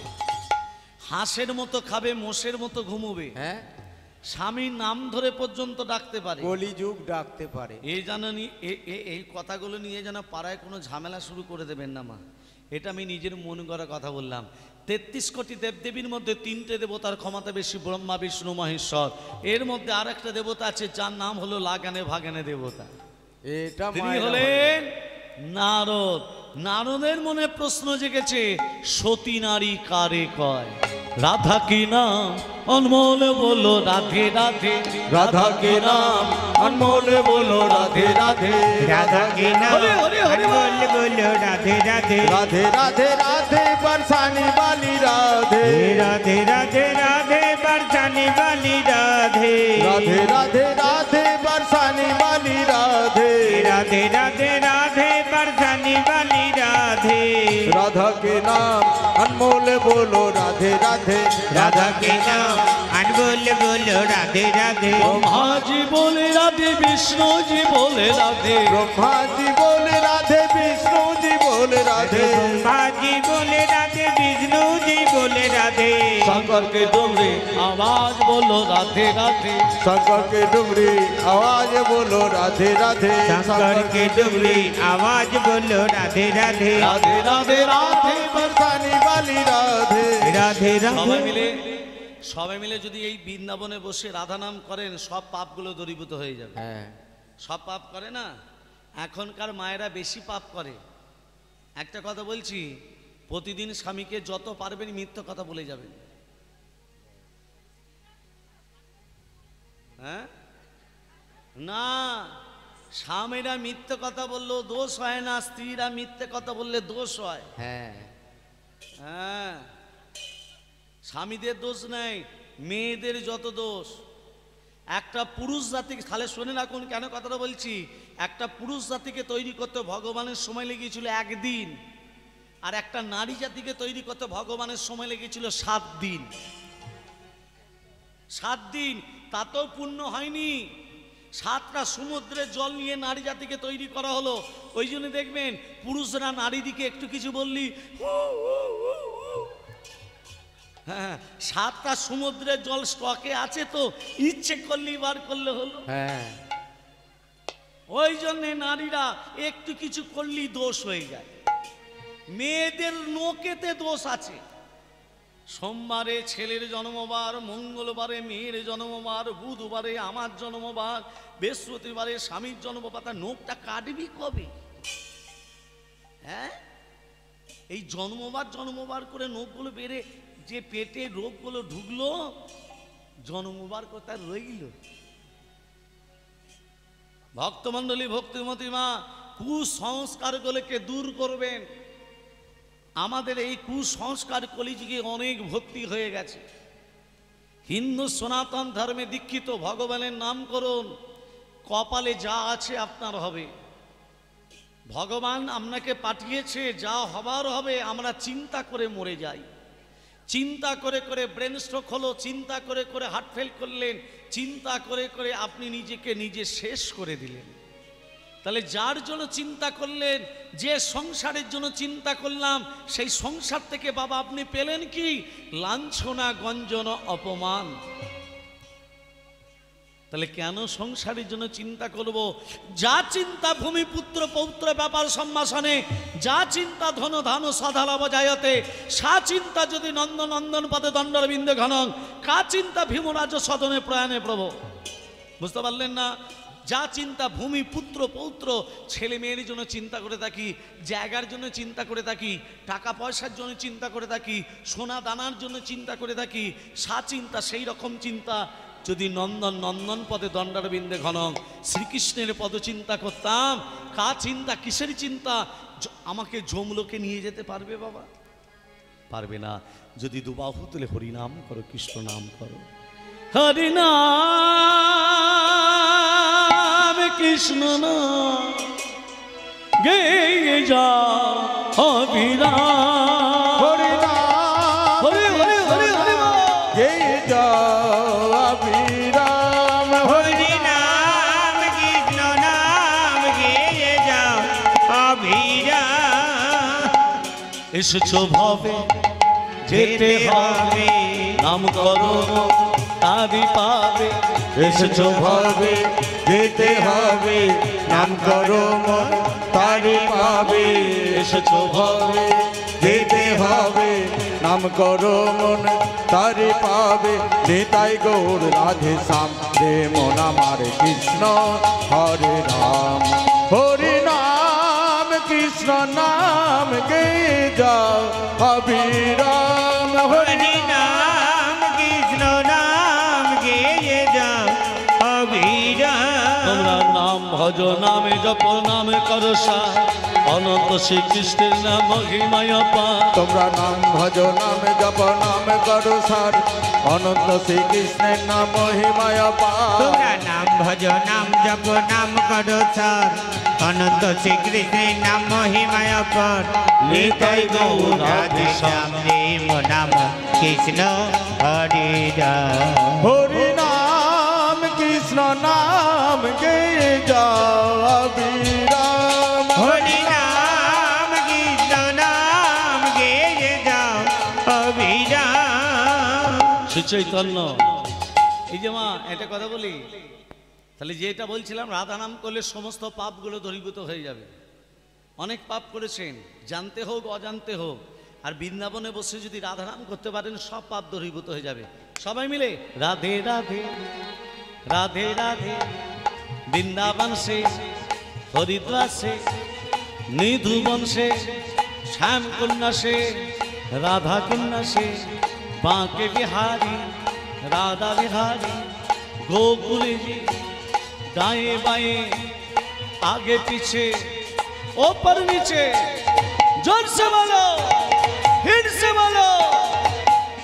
হাঁসের মতো খাবে, মোষের মতো ঘুমোবে। হ্যাঁ, স্বামীর নাম ধরে পর্যন্ত ডাকতে পারে। কলিযুগ ডাকতে পারে। এই জানি এই কথাগুলো নিয়ে যেন পাড়ায় কোনো ঝামেলা শুরু করে দেবেন না মা। এটা আমি নিজের মন করা কথা বললাম। 33 কোটি দেবদেবীর মধ্যে 3টে দেবতার ক্ষমতা বেশি, ব্রহ্মা বিষ্ণু মহেশ্বর। এর মধ্যে আর একটা দেবতা আছে যার নাম হলো লাগানে ভাগানে দেবতা। এটা তিনি হলেন নারদ। নারদের মনে প্রশ্ন জেগেছে, সতী নারী কারে কয়? রাধা কি নাম অনমোল বলো রাধে রাধে, রাধা के नाम अनमोल बोलो राधे राधे, রাধা কে নাম হরে হরে হরে বল বলো রাধে রাধে, राधे राधे राधे बरसाने वाली राधे, রাধে রাধে রাধে বরসানে वाली রাধে, राधे राधे राधे बरसाने वाली राधे, রাধে রাধে রাধে বরসানে वाली রাধে, राधा के नाम अनमोल बोलो राधे राधे, রাধা কে নাম अनमोल बोलो राधे राधे, ब्रह्मा जी बोले राधे, विष्णु जी बोले राधे, ब्रह्मा जी बोले राधे, विष्णु जी बोले राधे, ब्रह्मा जी बोले राधे, विष्णु जी बोले राधे, शंकर के डुमरे आवाज बोलो राधे राधे, शंकर के डुमरी आवाज बोलो राधे राधे, शंकर के डुमरी आवाज बोलो राधे राधे, राधे राधे राधे बरसाने वाली राधे, राधे সবাই राधे সবাই মিলে যদি এই বৃন্দাবনে বসে রাধা নাম করেন সব পাপগুলো দূরীভূত হয়ে যাবে। হ্যাঁ, সব পাপ করে না? এখনকার মায়েরা বেশি পাপ করে। একটা কথা বলছি, প্রতিদিন স্বামীকে যত পারবেন মিথ্যা কথা বলে যাবেন। হ্যাঁ না, স্বামীরা মিথ্যে কথা বললেও দোষ হয় না, স্ত্রীরা মিথ্যে কথা বললে দোষ হয়। হ্যাঁ, হ্যাঁ, স্বামীদের দোষ নেই, মেয়েদের যত দোষ। একটা পুরুষ জাতি, তাহলে শুনে রাখুন কেন কথাটা বলছি। একটা পুরুষ জাতিকে তৈরি করতে ভগবানের সময় লেগেছিল 1 দিন, আর একটা নারী জাতিকে তৈরি করতে ভগবানের সময় লেগেছিল 7 দিন। 7 দিন, তাতেও পূর্ণ হয়নি। 7টা সমুদ্রের জল নিয়ে নারী জাতিকে তৈরি করা হলো। ওই জন্য দেখবেন পুরুষরা নারী দিকে একটু কিছু বললি হ্যাঁ, 7টা সমুদ্রের জল স্টকে আছে তো, ইচ্ছে করলেই বার করলে হলো। হ্যাঁ, ওই জন্যে নারীরা একটু কিছু করলেই দোষ হয়ে যায়। মেয়েদের নোকেতে দোষ আছে। সোমবারে ছেলের জন্মবার, মঙ্গলবারে মেয়ের জন্মবার, বুধবারে আমার জন্মবার, বৃহস্পতিবারে স্বামীর জন্মবার। তার নোকটা কাটবি কবে? হ্যাঁ, এই জন্মবার করে নোকগুলো বেড়ে যে পেটে রোগগুলো ঢুকলো, জন্মবার কথা রইল। ভক্তমণ্ডলী, ভক্তিমতী মা, কুসংস্কারগুলোকে দূর করবেন। আমাদের এই কুসংস্কার কলিযুগে অনেক ভর্তি হয়ে গেছে। হিন্দু সনাতন ধর্মে দীক্ষিত, ভগবানের নাম করুন, কপালে যা আছে আপনার হবে। ভগবান আপনাকে পাঠিয়েছে, যা হবার হবে। আমরা চিন্তা করে মরে যাই। চিন্তা করে করে ব্রেন স্ট্রোক হলো, চিন্তা করে করে হার্ট ফেল করলেন, চিন্তা করে করে আপনি নিজেকে নিজে শেষ করে দিলেন। তাহলে যার জন্য চিন্তা করলেন, যে সংসারের জন্য চিন্তা করলাম, সেই সংসার থেকে বাবা আপনি পেলেন কি? লাঞ্ছনা, গঞ্জন, অপমান। তাহলে কেন সংসারের জন্য চিন্তা করব? যা চিন্তা ভূমিপুত্র পৌত্র ব্যাপার সম্ভাষণে, যা চিন্তা ধন ধান সদালাভ জায়তে, সা চিন্তা যদি নন্দনন্দন পদে দণ্ডরবিন্দ ঘনং, কা চিন্তা ভীমরাজ সদনে প্রয়াণে প্রভু। বুঝতে পারলেন না? যা চিন্তা ভূমি পুত্র পৌত্র, ছেলে মেয়ের জন্য চিন্তা করে থাকি, জায়গার জন্য চিন্তা করে থাকি, টাকা পয়সার জন্য চিন্তা করে থাকি, সোনা দানার জন্য চিন্তা করে থাকি, সা চিন্তা সেই রকম চিন্তা যদি নন্দন পদে দণ্ডারবিন্দে ঘনং শ্রীকৃষ্ণের পদ চিন্তা করতাম, কা চিন্তা, কিসের চিন্তা? আমাকে যমলোকে নিয়ে যেতে পারবে বাবা? পারবে না। যদি দুবাহু তুলে হরিনাম করো, কৃষ্ণ নাম করো, হরিনাম কৃষ্ণ নাম, গেয়ে যা অবিরাম। হরি নাম হরি হরি হরি হরি বল। গেয়ে যাও অবিরাম। হরি নাম কৃষ্ণ নাম গেয়ে যাও অবিরাম। এসেছো ভবে যেতে হবে, নাম করো তারি পাবে। এসেছো ভবে যেতে হবে, নাম করো মন তারি পাবে। এসেছো ভবে যেতে হবে, নাম করো মন তারি পাবে। নিতাই গৌর রাধে শ্যাম, রে মন আমার কৃষ্ণ হরে রাম। হরি নাম কৃষ্ণ নাম গে যাও অবিরাম। হরি নাম কৃষ্ণ নাম গেয়ে যাও অবিরাম। তোমরা নাম ভজ নামে জপ নামে করো সার, অনন্ত শ্রীকৃষ্ণের নাম মহিমায় পার। তোমরা নাম ভজ নাম জপ নাম করো সার, অনন্ত শ্রীকৃষ্ণের নাম মহিমায় পার। তোমরা নাম ভজ নাম জপ নাম করো সার, অনন্ত শ্রীকৃষ্ণের নাম মহিমায় পার। নিতাই গৌর রাধে শ্যাম, রে নাম কৃষ্ণ হরে রাম। হরি নাম কৃষ্ণ নাম গে যাও অবিরাম। হরি নাম কৃষ্ণ নাম গেয়ে যাও অবিরাম। শ্রী চৈতন্য, এই যে মা একটা কথা বলি, তাহলে যেটা বলছিলাম রাধা নাম করলে সমস্ত পাপগুলো দূরীভূত হয়ে যাবে। অনেক পাপ করেছেন, জানতে হোক অজান্তে হোক, আর বৃন্দাবনে বসে যদি রাধা নাম করতে পারেন সব পাপ দূরীভূত হয়ে যাবে। সবাই মিলে রাধে রাধে রাধে রাধে, বৃন্দাবন সে হরিদ্বার সে নিধুবন সে শ্যাম কন্যা সে राधा कुन्ना से बांके बिहारी राधा बिहारी गोकुल जी दाएं बाएं आगे पीछे ऊपर नीचे जोर से बोलो हिट से बोलो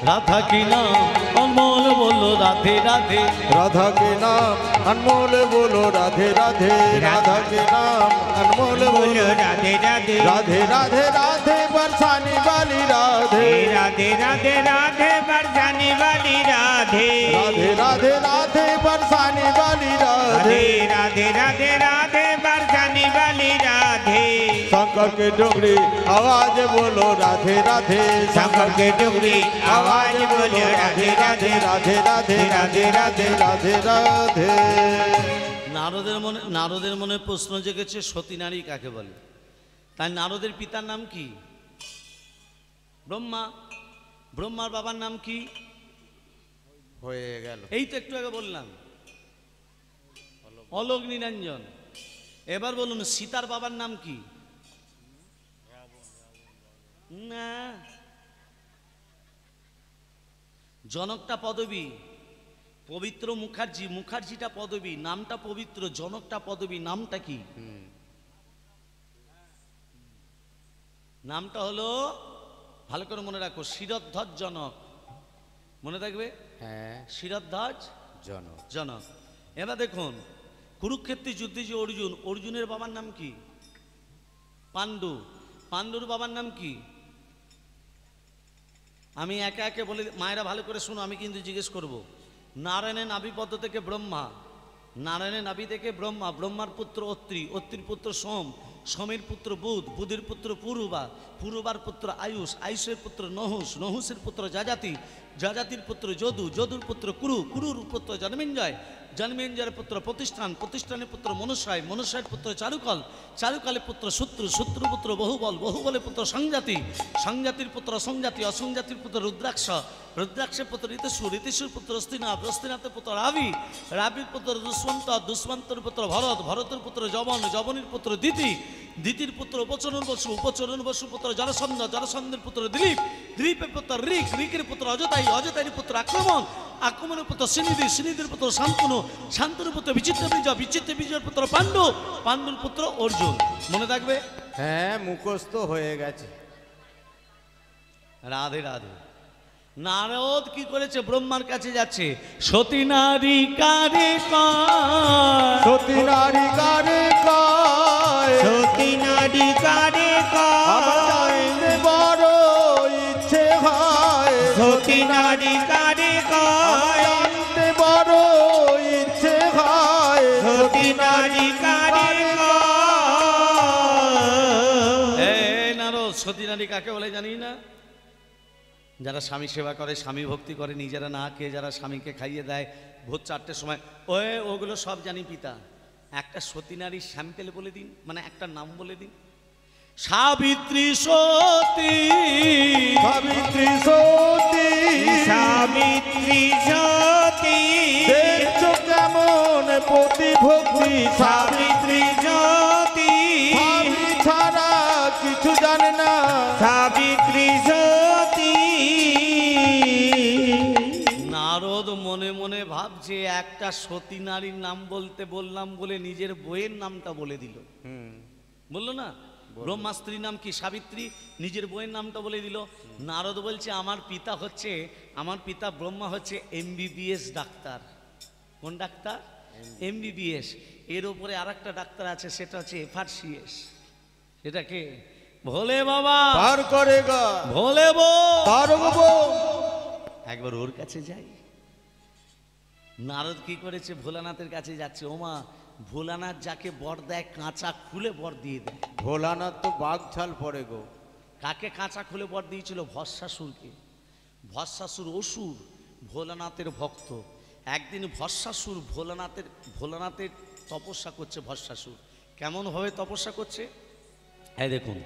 राधा की नाम अनमोल बोलो राधे राधे राधा के नाम अनमोल बोलो राधे राधे राधा के नाम अनमोल बोलो राधे राधे राधे राधे राधे बरसाने वाली राधे राधे राधे राधे बरसाने वाली राधे राधे राधे राधे बरसाने वाली राधे राधे राधे राधे बरसाने वाली राधे शंकर के डोगरी आवाज बोलो राधे राधे शंकर के डोगरी आवाज बोलो राधे राधे राधे राधे राधे राधे राधे राधे। नारদের মনে প্রশ্ন জেগেছে সতী নারী কাকে বলে। তাই নারদের পিতার নাম কি? ব্রহ্মা। ব্রহ্মার বাবার নাম কি? হয়ে গেল, এই তো একটু আগে বললাম, অলোক নিরঞ্জন। এবার বলুন সীতার বাবার নাম কি? না, জনকটা পদবী, পবিত্র মুখার্জি, মুখার্জিটা পদবী, নামটা পবিত্র, জনকটা পদবী, নামটা কি? নামটা হলো, ভালো করে মনে রাখো, শিরধ্বজ জনক। মনে থাকবে? হ্যাঁ, শিরধ্বজ জনক জনক। এবার দেখুন কুরুক্ষেত্রে যুদ্ধে যে অর্জুন, অর্জুনের বাবার নাম কি? পাণ্ডু। পাণ্ডুর বাবার নাম কি? আমি একে একে বলে, মায়েরা ভালো করে শুনো, আমি কিন্তু জিজ্ঞেস করব। নারায়ণের নাভিপদ্ম থেকে ব্রহ্মা, নারায়ণের নাভি থেকে ব্রহ্মা, ব্রহ্মার পুত্র অত্রি, অত্রির পুত্র সোম, সোমের পুত্র বুধ, বুধের পুত্র পুরুবা, পুরুবার পুত্র আয়ুষ, আয়ুষের পুত্র নহুষ, নহুষের পুত্র যাজাতি, যাজাতির পুত্র যদু, যদুর পুত্র কুরু, কুরুর পুত্র জন্মেঞ্জয়, জন্মেঞ্জয়ের পুত্র প্রতিষ্ঠান, প্রতিষ্ঠানের পুত্র মনুষ্যায়, মনুষ্যের পুত্র চারুকল, চারুকালের পুত্র শত্রু, শত্রুর পুত্র বহুবল, বহুবলের পুত্র সংজাতি, সংজাতির পুত্র অসংজাতি, অসংজাতির পুত্র রুদ্রাক্ষ, রুদ্রাক্ষের পুত্র ঋতুষু, ঋতুষুর পুত্র অস্তিনাথ, অস্তিনাথের পুত্র রাবি, রাবির পুত্র দুষ্মন্ত, দুষ্মন্তর পুত্র ভরত, ভরতের পুত্র যবন, যবনের পুত্র দিতি, দিতির পুত্র উপচরণ বসু, উপচরণ বসু পুত্র জরাসন্ধ, জরাসন্ধের পুত্র দিলীপ, দিলীপের পুত্র ঋক, ঋকের পুত্র অজতাই, অজতাইয়ের পুত্র আক্রমণ, আক্রমণের পুত্র সিনিধি, সিনিধির পুত্র শান্তনু, শান্তনুর পুত্র বিচিত্র বিজয়, বিচিত্র বিজয়ের পুত্র পাণ্ডু, পাণ্ডুর পুত্র অর্জুন। মনে থাকবে? হ্যাঁ, মুখস্থ হয়ে গেছে। রাধে রাধে। নারদ কি করেছে? ব্রহ্মার কাছে যাচ্ছে, সতী নারী কারে কয়, সতী নারী কারে কয়, সতী নারী কারে আমার কয় জানতে বড় ইচ্ছে হয় সতী নারী কারে আমার কয় জানতে বড় ইচ্ছে হয় সতী নারী কারে কয় এই নারদ, সতী নারী কাকে বলে জানি না? যারা স্বামী সেবা করে, স্বামী ভক্তি করে, নিজেরা না খেয়ে যারা স্বামীকে খাইয়ে দেয় ভোর 4টের সময়, ওগুলো সব জানি পিতা। একটা সতী নারীর স্যাম্পেল বলে দিন, মানে একটা নাম বলে দিন। সাবিত্রী সতী, সাবিত্রী সতী সাবিত্রী সতী দেখছো কেমন প্রতিভক্তি সাবিত্রী সতী স্বামী ছাড়া কিছু জানে না সাবিত্রী সতী নারদ মনে মনে ভাবছে একটা সতী নারীর নাম বলতে বললাম বলে নিজের বইয়ের নামটা বলে দিল। বললো না, ব্রহ্মাস্ত্রীর নাম কি? সাবিত্রী। নিজের বইয়ের নামটা বলে দিল। নারদ বলছে আমার পিতা ব্রহ্মা হচ্ছে MBBS ডাক্তার। কোন ডাক্তার? MBBS। এর উপরে আর একটা ডাক্তার আছে, সেটা হচ্ছে FRCS। সেটাকে ভোলে বাবা পার করেগা ভোলে বো পারবো। একবার ওর কাছে যাই। নারদ কি করেছে? ভোলানাথের কাছে যাচ্ছে। ওমা, ভোলানাথ যাকে বর দেয় কাঁচা খুলে বর দিয়ে দেয়। ভোলানাথ তো বাঘ ছাল পড়ে গো। কাকে কাঁচা খুলে বর দিয়েছিল? ভস্মাসুরকে। ভস্মাসুর অসুর, ভোলানাথের ভক্ত। একদিন ভস্মাসুর ভোলানাথের তপস্যা করছে। ভস্মাসুর কেমন ভাবে তপস্যা করছে? এই দেখুন,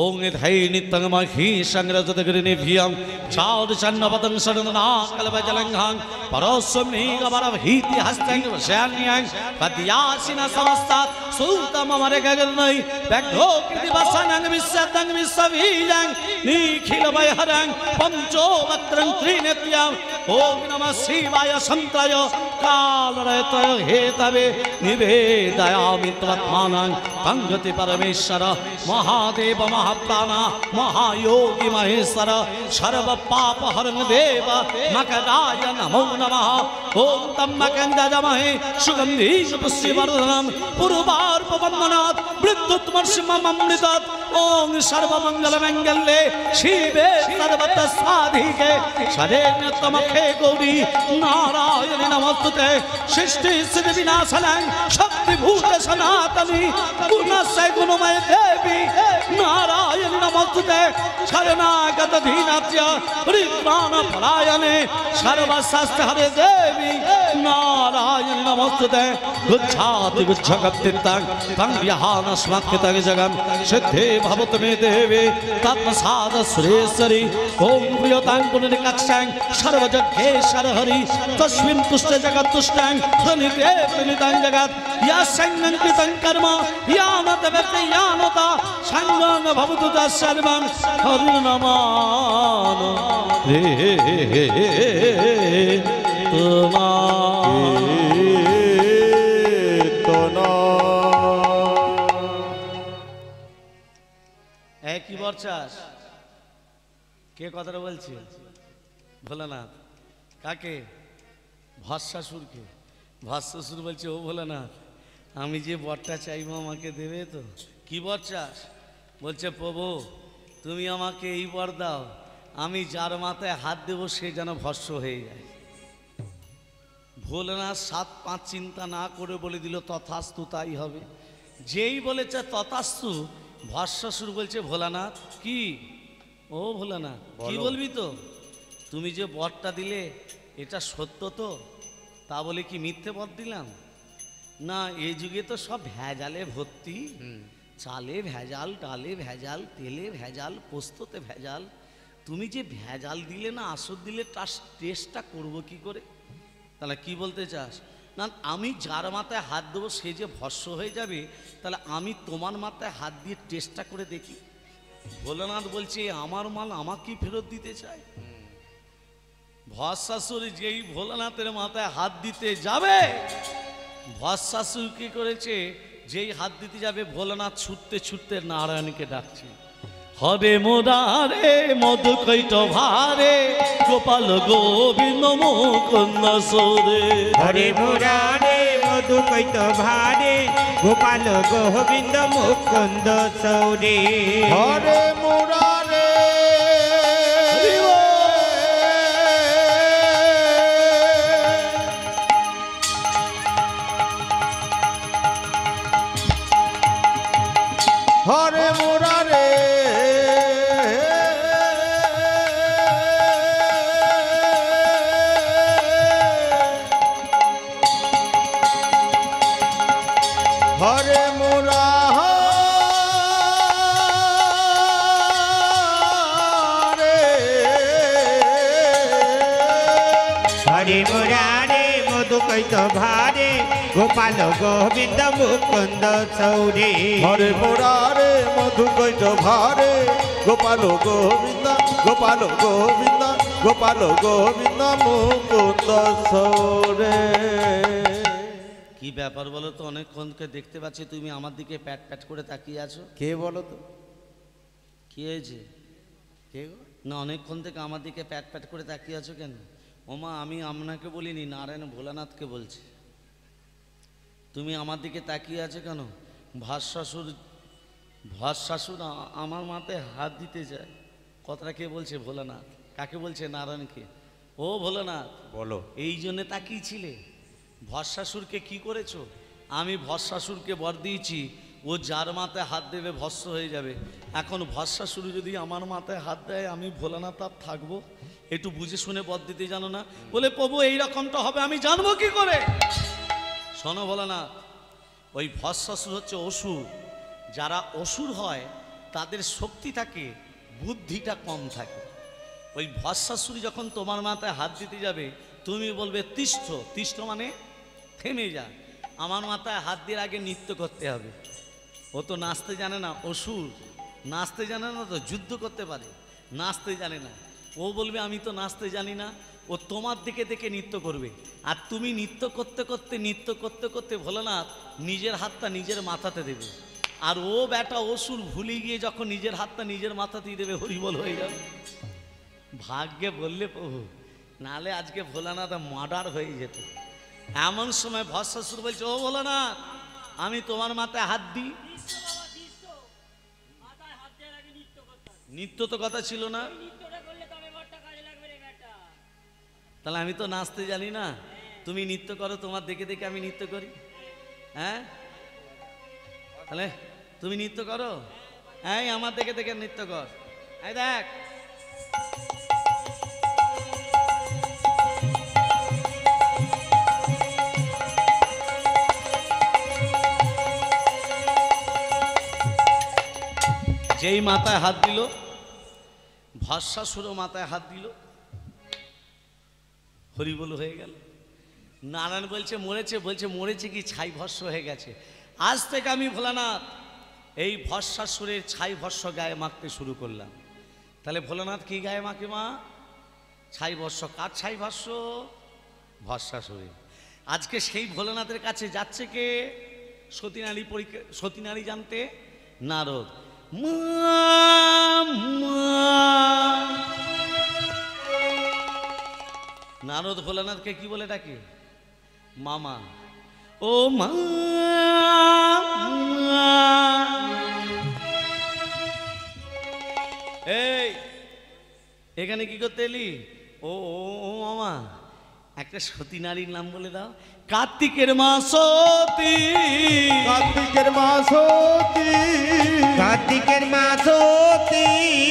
ওং ধাই নিত্যং মাহি সংরজতগিরিনি ভিয়ং চাউদ চন্নপতং সরনা কলবজলংহাং পরস্মনি গবরভীতি হস্তং বশান্যাং পদ্যাসিনা সমস্তাৎ সুতমমরে গগনৈ ব্যগ্ধোকৃতি বসনং বিশ্বতং বিশ্ববীজং নিখিল বৈহরং পঞ্চবক্ত্রং ত্রিনেত্র্যং ওম নমঃ শিবায় সন্ত্রায় কালরয়তয় হেতবে নিবেদয়ামি তৎমানং তঙ্গতি পরমেশ্বর মহাদেব महाप्राणा महायोगी महेश्वर सर्व पाप हरण देव मकराय नमो नमः ओम तम्बकंदमहे सुगंधि पुष्टिवर्धनम पूर्वार्पवन्दनात् मृत्युत्मर्षममृतात् ओम सर्वमंगल मंगल्ये शिवे सर्वत्र साधिके शरण्य त्वमखे गौरी नारायणि नमोस्तुते सृष्टि स्थिति विनाशनं शक्ति भूत सनातनी गुणस्य गुणमय देवी नारायण नमोस्तुते शरणागत धीनात्य परित्राण परायणे सर्वशास्त्र हरे देवी नारायण नमोस्तुते गुच्छाति गुच्छगप्तितां तं विहान स्मक्तं जगं सिद्धे भवतु मे देवी तत्प्रसाद सुरेश्वरी ओम प्रियतां पुनरिकक्षां सर्वजगेश्वर हरि तस्मिन् तुष्ट जगत्तुष्टां प्रणिते प्रणितां जगत् या संगन्तितं कर्म यानत व्यक्ति यानता संगं भवतु तत्सर्वं हरिर्नमान কি বলছাস? কে কথাটা বলছে? ভোলানাথ। কাকে? ভস্মাসুরকে। ভস্মাসুর বলছে, ও ভোলানাথ, আমি যে বরটা চাইবো আমাকে দেবে তো? কি বর চাস? বলছে, প্রভু তুমি আমাকে এই বর দাও, আমি যার মাথায় হাত দেবো সে যেন ভস্ম হয়ে যায়। ভোলানাথ 7-5 চিন্তা না করে বলে দিল, তথাস্তু তাই হবে। যেই বলেছে তথাস্তু, ভস্মাসুর বলছে, ভোলানাথ কি? ও ভোলানাথ, কি বলবি তো? তুমি যে বরটা দিলে এটা সত্য তো? তা বলে কি মিথ্যে বর দিলাম? না, এই যুগে তো সব ভেজালে ভর্তি। চালে ভেজাল, ডালে ভেজাল, তেলে ভেজাল, পোস্ততে ভেজাল। তুমি যে ভেজাল দিলে না, আসর দিলে তার টেস্টটা করবো কি করে? তাহলে কি বলতে চাস? না, আমি যার মাথায় হাত দেবো সে যে ভস্ম হয়ে যাবে, তাহলে আমি তোমার মাথায় হাত দিয়ে টেস্টটা করে দেখি। ভোলানাথ বলছে, আমার মাল আমাকেই ফেরত দিতে চায়। ভস্মাসুর যেই ভোলানাথের মাথায় হাত দিতে যাবে, ভস্মাসুর কি করেছে? যেই হাত দিতে যাবে, ভোলানাথ ছুটতে ছুটতে নারায়ণকে ডাকছে, হরে মোরারে মধু কৈট ভারে গোপাল গোবিন্দ মুকুন্দ সোরে। হরে মুরারে মধু কৈত ভারে গোপাল গোবিন্দ মুকুন্দ সৌরে হরে মুরারে হরে মুরারে হরে মুরা হরে মুরারে মধু কৈত ভারে গোপাল গোবিন্দ মুকুন্দ সৌরে হরে মুরারে মধু কৈত ভারে গোপাল গোবিন্দ গোপাল গোবিন্দ গোপাল গোবিন্দ মুকুন্দ সৌরে। কি ব্যাপার বলো তো, অনেকক্ষণকে দেখতে পাচ্ছি তুমি আমার দিকে প্যাট প্যাট করে তাকিয়ে আছো। কে বলো তো? কি হয়েছে? কে গো? না অনেকক্ষণ থেকে আমার দিকে প্যাট প্যাট করে তাকিয়ে আছো কেন? ওমা আমি আপনাকে বলিনি, নারায়ণ ভোলানাথকে বলছি। তুমি আমার দিকে তাকিয়ে আছো কেন? ভাস শাশুর আমার মাথায় হাত দিতে যায়। কথাটা কে বলছে? ভোলানাথ। কাকে বলছে? নারায়ণকে। ও ভোলানাথ বলো। এই জন্যে তাকিয়েছিলে? ভস্মাসুরকে কি করেছো? আমি ভস্মাসুরকে বর দিয়েছি, ও যার মাথায় হাত দেবে ভস্ম হয়ে যাবে। এখন ভস্মাসুর যদি আমার মাথায় হাত দেয়, আমি ভোলানাথ আর থাকবো? একটু বুঝে শুনে বর দিতে জানো না? বলে প্রভু এই রকমটা হবে আমি জানবো কি করে? শোনো ভোলানাথ, ওই ভস্মাসুর হচ্ছে অসুর। যারা অসুর হয় তাদের শক্তি থাকে, বুদ্ধিটা কম থাকে। ওই ভস্মাসুর যখন তোমার মাথায় হাত দিতে যাবে, তুমি বলবে তিষ্ঠ। তিষ্ঠ মানে থেমে যা। আমার মাথায় হাত দিয়ে আগে নৃত্য করতে হবে। ও তো নাচতে জানে না, অসুর নাচতে জানে না, তো যুদ্ধ করতে পারে, নাচতে জানে না। ও বলবে আমি তো নাচতে জানি না। ও তোমার দিকে দেখে নৃত্য করবে। আর তুমি নৃত্য করতে করতে ভোলানাথ নিজের হাতটা নিজের মাথাতে দেবে। আর ও বেটা অসুর ভুলে গিয়ে যখন নিজের হাতটা নিজের মাথাতেই দেবে, হরিবল হয়ে যাবে। ভাগ্যে বললে প্রভু, নালে আজকে ভোলানাথ মার্ডার হয়ে যেত। এমন সময় ভস্মাসুর বলছে, ও ভোলানাথ আমি তোমার মাথায় হাত দিই। নৃত্য তো কথা ছিল না, তাহলে আমি তো নাচতে জানি না। তুমি নৃত্য করো, তোমার দেখে দেখে আমি নৃত্য করি। হ্যাঁ তাহলে তুমি নৃত্য করো, হ্যাঁ আমার দেখে দেখে নৃত্য কর। এই দেখ যেই মাথায় হাত দিল, ভস্মাসুরও মাথায় হাত দিল, হরিবল হয়ে গেল। নারায়ণ বলছে মরেছে, বলছে মরেছে কি, ছাই ভস্ম হয়ে গেছে। আজ থেকে আমি ভোলানাথ এই ভস্মাসুরের ছাই ভস্ম গায়ে মাখতে শুরু করলাম। তাহলে ভোলানাথ কি গায়ে মাখে মা? ছাই ভস্ম। কার ছাই ভস্ম? ভস্মাসুরের। আজকে সেই ভোলানাথের কাছে যাচ্ছে কে? সতী নারী জানতে নারদ। নারদ ভোলানাথকে কি বলে ডাকে? মামা। ও মা, এই এখানে কি করতে এলি? ও ও ও মামা, একটা সতী নারীর নাম বলে দাও। কার্তিকের মা সতী। কার্তিকের মা সতী। কার্তিকের মা সতী।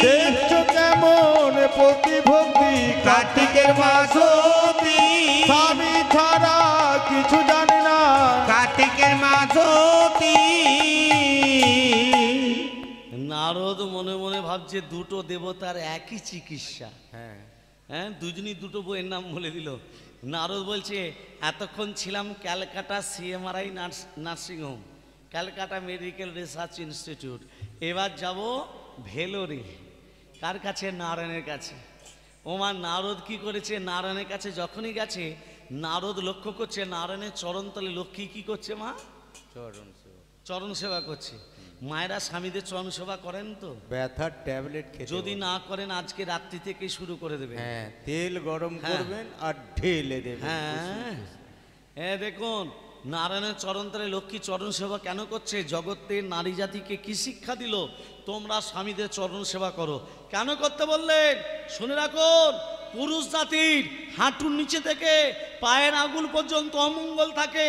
দেখছো কেমন প্রতিভক্তি। কার্তিকের মা সতী। স্বামী ছাড়া কিছু জানে না। কার্তিকের মা সতী। নারদ মনে মনে ভাবছে দুটো দেবতার একই চিকিৎসা। হ্যাঁ হ্যাঁ দুজনই দুটো বইয়ের নাম বলে দিল। নারদ বলছে এতক্ষণ ছিলাম Calcutta CMRI nursing home, Calcutta medical research institute. এবার যাব ভেলোরে। কার কাছে? নারায়ণের কাছে। ওমা নারদ কি করেছে? নারায়ণের কাছে যখনই গেছে, নারদ লক্ষ্য করছে নারায়ণের চরণতলে লক্ষ্মী কি করছে? মা চরণ সেবা করছে। মায়েরা স্বামীদের চরণ সেবা করেন তো? ব্যথার ট্যাবলেট খেতে যদি বলে। না করেন আজকে রাত্রি থেকেই শুরু করে দেবে। হ্যাঁ তেল গরম হ্যাঁ। করবেন আর ঢেলে দেবেন। হ্যাঁ দেখুন নারায়ণের চরণতলে লক্ষ্মী চরণ সেবা কেন করছে? জগতের নারী জাতিকে কি শিক্ষা দিল? তোমরা স্বামীদের চরণ সেবা করো। কেন করতে বললেন? শুনে রাখুন, পুরুষ জাতির হাঁটুর নিচে থেকে পায়ের আঙুল পর্যন্ত অমঙ্গল থাকে,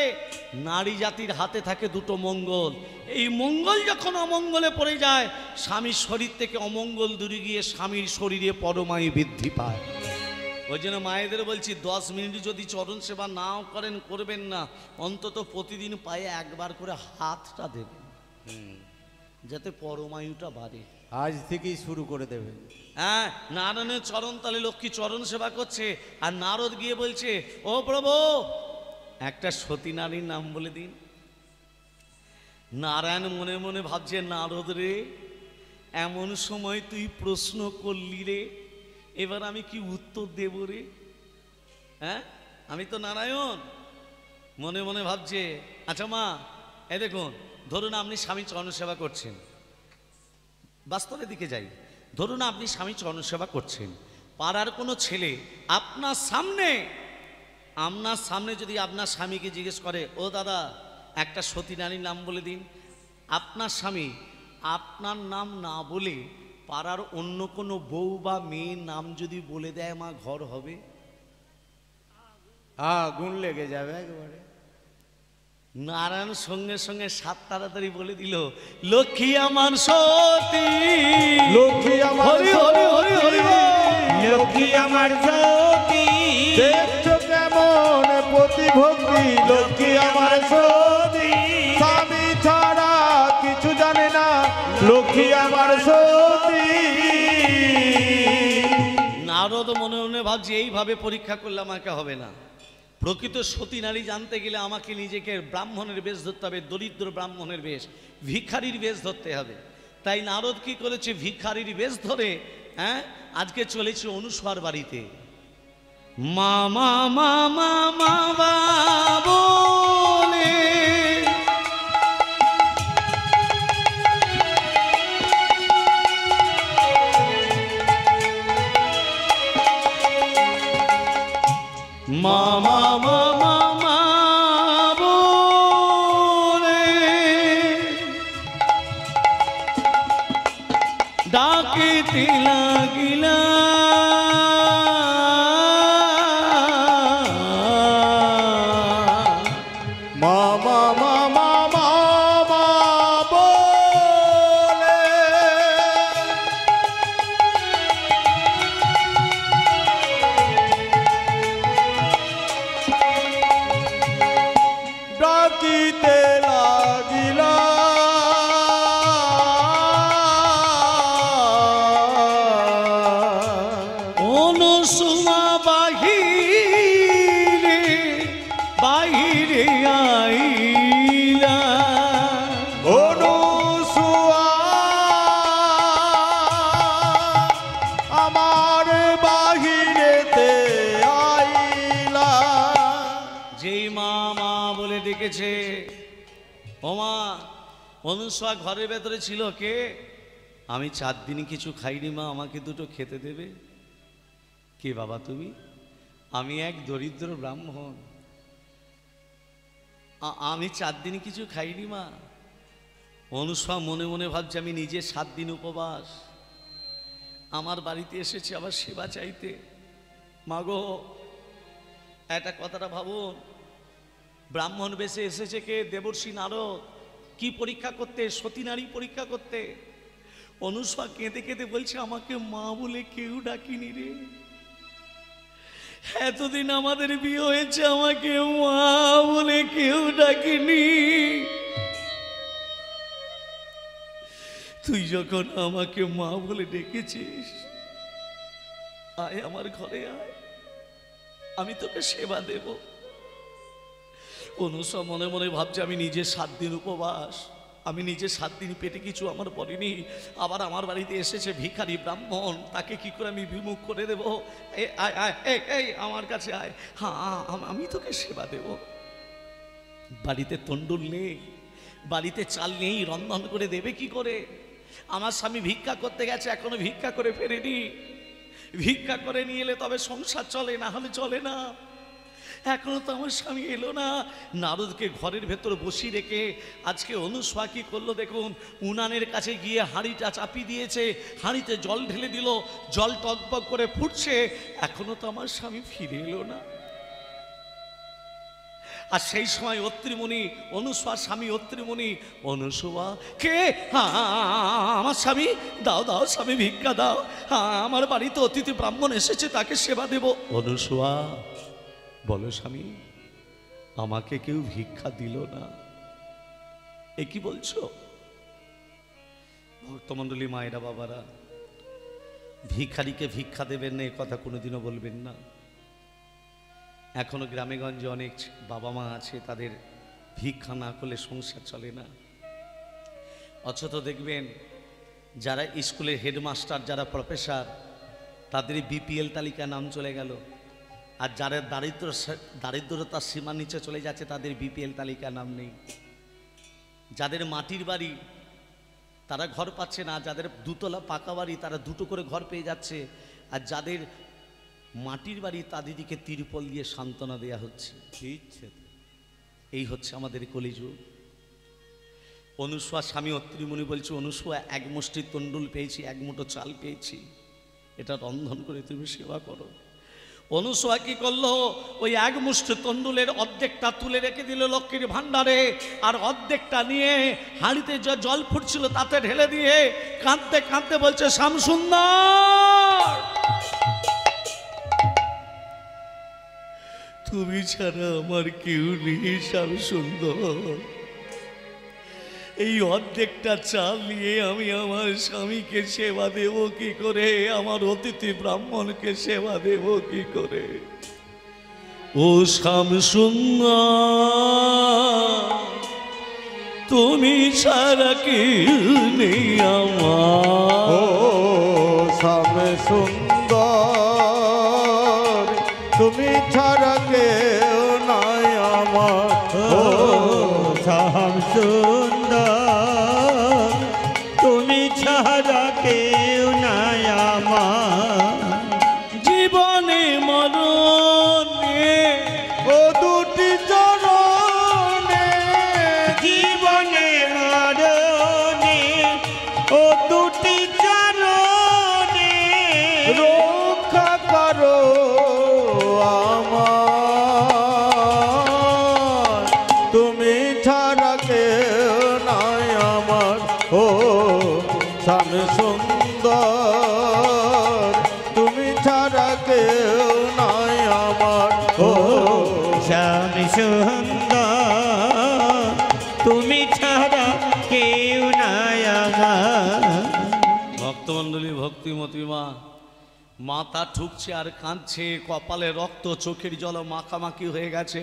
নারী জাতির হাতে থাকে দুটো মঙ্গল। এই মঙ্গল যখন অমঙ্গলে পড়ে যায়, স্বামীর শরীর থেকে অমঙ্গল দূরে গিয়ে স্বামীর শরীরে পরমায়ু বৃদ্ধি পায়। ওই জন্য মায়েদের বলছি, 10 মিনিট যদি চরণ সেবা নাও করেন, করবেন না, অন্তত প্রতিদিন পায়ে একবার করে হাতটা দেবেন, যাতে পরমায়ুটা বাড়ে। আজ থেকেই শুরু করে দেবে। হ্যাঁ, নারায়ণের চরণ তলে লক্ষ্মী চরণ সেবা করছে, আর নারদ গিয়ে বলছে, ও প্রভু, একটা সতী নারীর নাম বলে দিন। নারায়ণ মনে মনে ভাবছে, নারদ রে, এমন সময় তুই প্রশ্ন করলি রে, এবার আমি কি উত্তর দেব রে? হ্যাঁ, আমি তো নারায়ণ। মনে মনে ভাবছে, আচ্ছা মা, এ দেখুন, ধরুন আপনি স্বামী চরণ সেবা করছেন, বাস্তবের দিকে যাই, ধরুন আপনি স্বামী চরণ সেবা করছেন, পাড়ার কোনো ছেলে আপনার সামনে যদি আপনার স্বামীকে জিজ্ঞেস করে, ও দাদা, একটা সতী নারীর নাম বলে দিন, আপনার স্বামী আপনার নাম না বলে পাড়ার অন্য কোনো বউ বা মেয়ের নাম যদি বলে দেয়, মা, ঘর হবে? গুণ লেগে যাবে একবারে। নারায়ণ সঙ্গে সঙ্গে 7 তাড়াতাড়ি বলে দিল, লক্ষ্মী আমার সতী, লক্ষ্মী আমার হরি হরি হরি হরি বল। লক্ষ্মী আমার সতী, দেখছো কেমন প্রতিভক্তি, লক্ষ্মী আমার সতী, স্বামী ছাড়া কিছু জানে না, লক্ষ্মী আমার সতী। নারদ মনে মনে ভাবছে, এইভাবে পরীক্ষা করলে আমাকে হবে না। প্রকৃত সতী নারী জানতে গেলে আমাকে নিজেকে ব্রাহ্মণের বেশ ধরতে হবে, দরিদ্র ব্রাহ্মণের বেশ, ভিখারির বেশ ধরতে হবে। তাই নারদ কি করেছে, ভিখারির বেশ ধরে, হ্যাঁ, আজকে চলেছে অনুসুয়ার বাড়িতে। মামা মামা মামা বলে মামা মামা মা বলে ডাকিতে লাগিলা, মামা মামা মামা বলে ডাকিতে লাগিলা, অনুসুমা বাহিরে বাহিরে আইলা, অনুসুয়া আমার বাহিরেতে আইলা। যেই মা মা বলে ডেকেছে, ও মা, অনুসুয়া ঘরের ভেতরে ছিল কে? আমি 4 দিন কিছু খাইনি মা, আমাকে দুটো খেতে দেবে? কে বাবা তুমি? আমি এক দরিদ্র ব্রাহ্মণ, আমি 4 দিন কিছু খাইনি মা। অনুসুয়া মনে মনে ভাবছে, আমি নিজে 7 দিন উপবাস, আমার বাড়িতে এসেছে আবার সেবা চাইতে। মাগো, একটা কথাটা ভাবুন, ব্রাহ্মণ বেশে এসেছে কে? দেবর্ষি নারদ। কি পরীক্ষা করতে? সতী নারী পরীক্ষা করতে। অনুসুয়া কেঁদে কেঁদে বলছে, আমাকে মা বলে কেউ ডাকিনি রে, এতদিন আমাদের বিয়ে হয়েছে, আমাকে মা বলে কেউ ডাকিনি। তুই যখন আমাকে মা বলে ডেকেছিস, আয় আমার ঘরে আয়, আমি তোকে সেবা দেব। অনুসুয়া মনে মনে ভাবছে, আমি নিজে 7 দিন উপবাস, আমি নিজে 7 দিন পেটে কিছু আমার পড়িনি, আবার আমার বাড়িতে এসেছে ভিখারি ব্রাহ্মণ, তাকে কি করে আমি বিমুখ করে দেব? আয় আয়, এই আমার কাছে আয়, হ্যাঁ আমি তোকে সেবা দেব। বাড়িতে তন্ডুল নেই, বাড়িতে চাল নেই, রন্ধন করে দেবে কি করে? আমার স্বামী ভিক্ষা করতে গেছে, এখনো ভিক্ষা করে ফেরেনি। ভিক্ষা করে নিয়ে এলে তবে সংসার চলে, না হলে চলে না। এখনো তো আমার স্বামী এলো না। নারদকে ঘরের ভেতর বসিয়ে রেখে আজকে অনুসূয়া কি করলো দেখুন, উনানের কাছে গিয়ে হাঁড়িটা চাপিয়ে দিয়েছে, হাঁড়িতে জল ঢেলে দিল, জল টকবক করে ফুটছে, এখনো তো আমার স্বামী ফিরে এলো না। আর সেই সময় অত্রিমণি, অনুসূয়ার স্বামী অত্রিমণি, অনুসূয়া কে? আমার স্বামী, দাও দাও স্বামী, ভিক্ষা দাও, আমার বাড়িতে অতিথি ব্রাহ্মণ এসেছে, তাকে সেবা দেব। অনুসূয়া বলো স্বামী, আমাকে কেউ ভিক্ষা দিল না, এ কি বলছো? ভক্তমণ্ডলী, মায়েরা, বাবারা, ভিখারিকে ভিক্ষা দেবেন না এ কথা কোনোদিনও বলবেন না। এখনো গ্রামেগঞ্জে অনেক বাবা মা আছে, তাদের ভিক্ষা না করলে সংসার চলে না। অথচ দেখবেন যারা স্কুলের হেডমাস্টার, যারা প্রফেসর, তাদের বিপিএল তালিকা নাম চলে গেল, আর যারা দারিদ্রতার সীমার নিচে চলে যাচ্ছে তাদের বিপিএল তালিকা নাম নেই। যাদের মাটির বাড়ি তারা ঘর পাচ্ছে না, যাদের দুতলা পাকা বাড়ি তারা দুটো করে ঘর পেয়ে যাচ্ছে, আর যাদের মাটির বাড়ি তাদেরকে তিরপল দিয়ে সান্ত্বনা দেয়া হচ্ছে। এই হচ্ছে আমাদের কলিযুগ। অনুসূয়া স্বামী অত্রিমণি বলছে, অনুসূয়া এক মুষ্টি তণ্ডুল পেয়েছি, এক মুঠো চাল পেয়েছি, এটা রন্ধন করে তুমি সেবা করো। অনুসূয়া কি করলো, ওই এক মুষ্টি তণ্ডুলের অর্ধেকটা তুলে রেখে দিল লক্ষ্মীর ভাণ্ডারে, আর অর্ধেকটা নিয়ে হাঁড়িতে যে জল ফুটছিল তাতে ঢেলে দিয়ে কাঁদতে কাঁদতে বলছে, শ্যামসুন্দর তুমি ছাড়া আমার কেউ নেই, শ্যামসুন্দর এই অর্ধেকটা চাল নিয়ে আমি আমার স্বামীকে সেবা দেব কি করে, আমার অতিথি ব্রাহ্মণকে সেবা দেব কি করে? ও শ্যামসুন্দর তুমি ছাড়া কেউ নেই আমার। ও শ্যামসুন্দর তুমি ছাড়া কেউ নাই আমার। ও শ্যামসুন্দর তুমি ছাড়া কেউ নাই আমার। জীবনে মরণে ও দুটি চরণে, জীবনে মরণে ও দুটি চরণে রক্ষা করো আমার, তুমি ছাড়া কেউ নাই আমার। ও শ্যামসুন্দর তুমি ছাড়া কেউ নাই আমার। ও শ্যামসুন্দর তুমি ছাড়া কেউ নাই আমার। ভক্তমণ্ডলী, ভক্তিমতী মা মাথা ঠুকছে আর কাঁদছে, কপালে রক্ত, চোখের জল মাখামাখি হয়ে গেছে।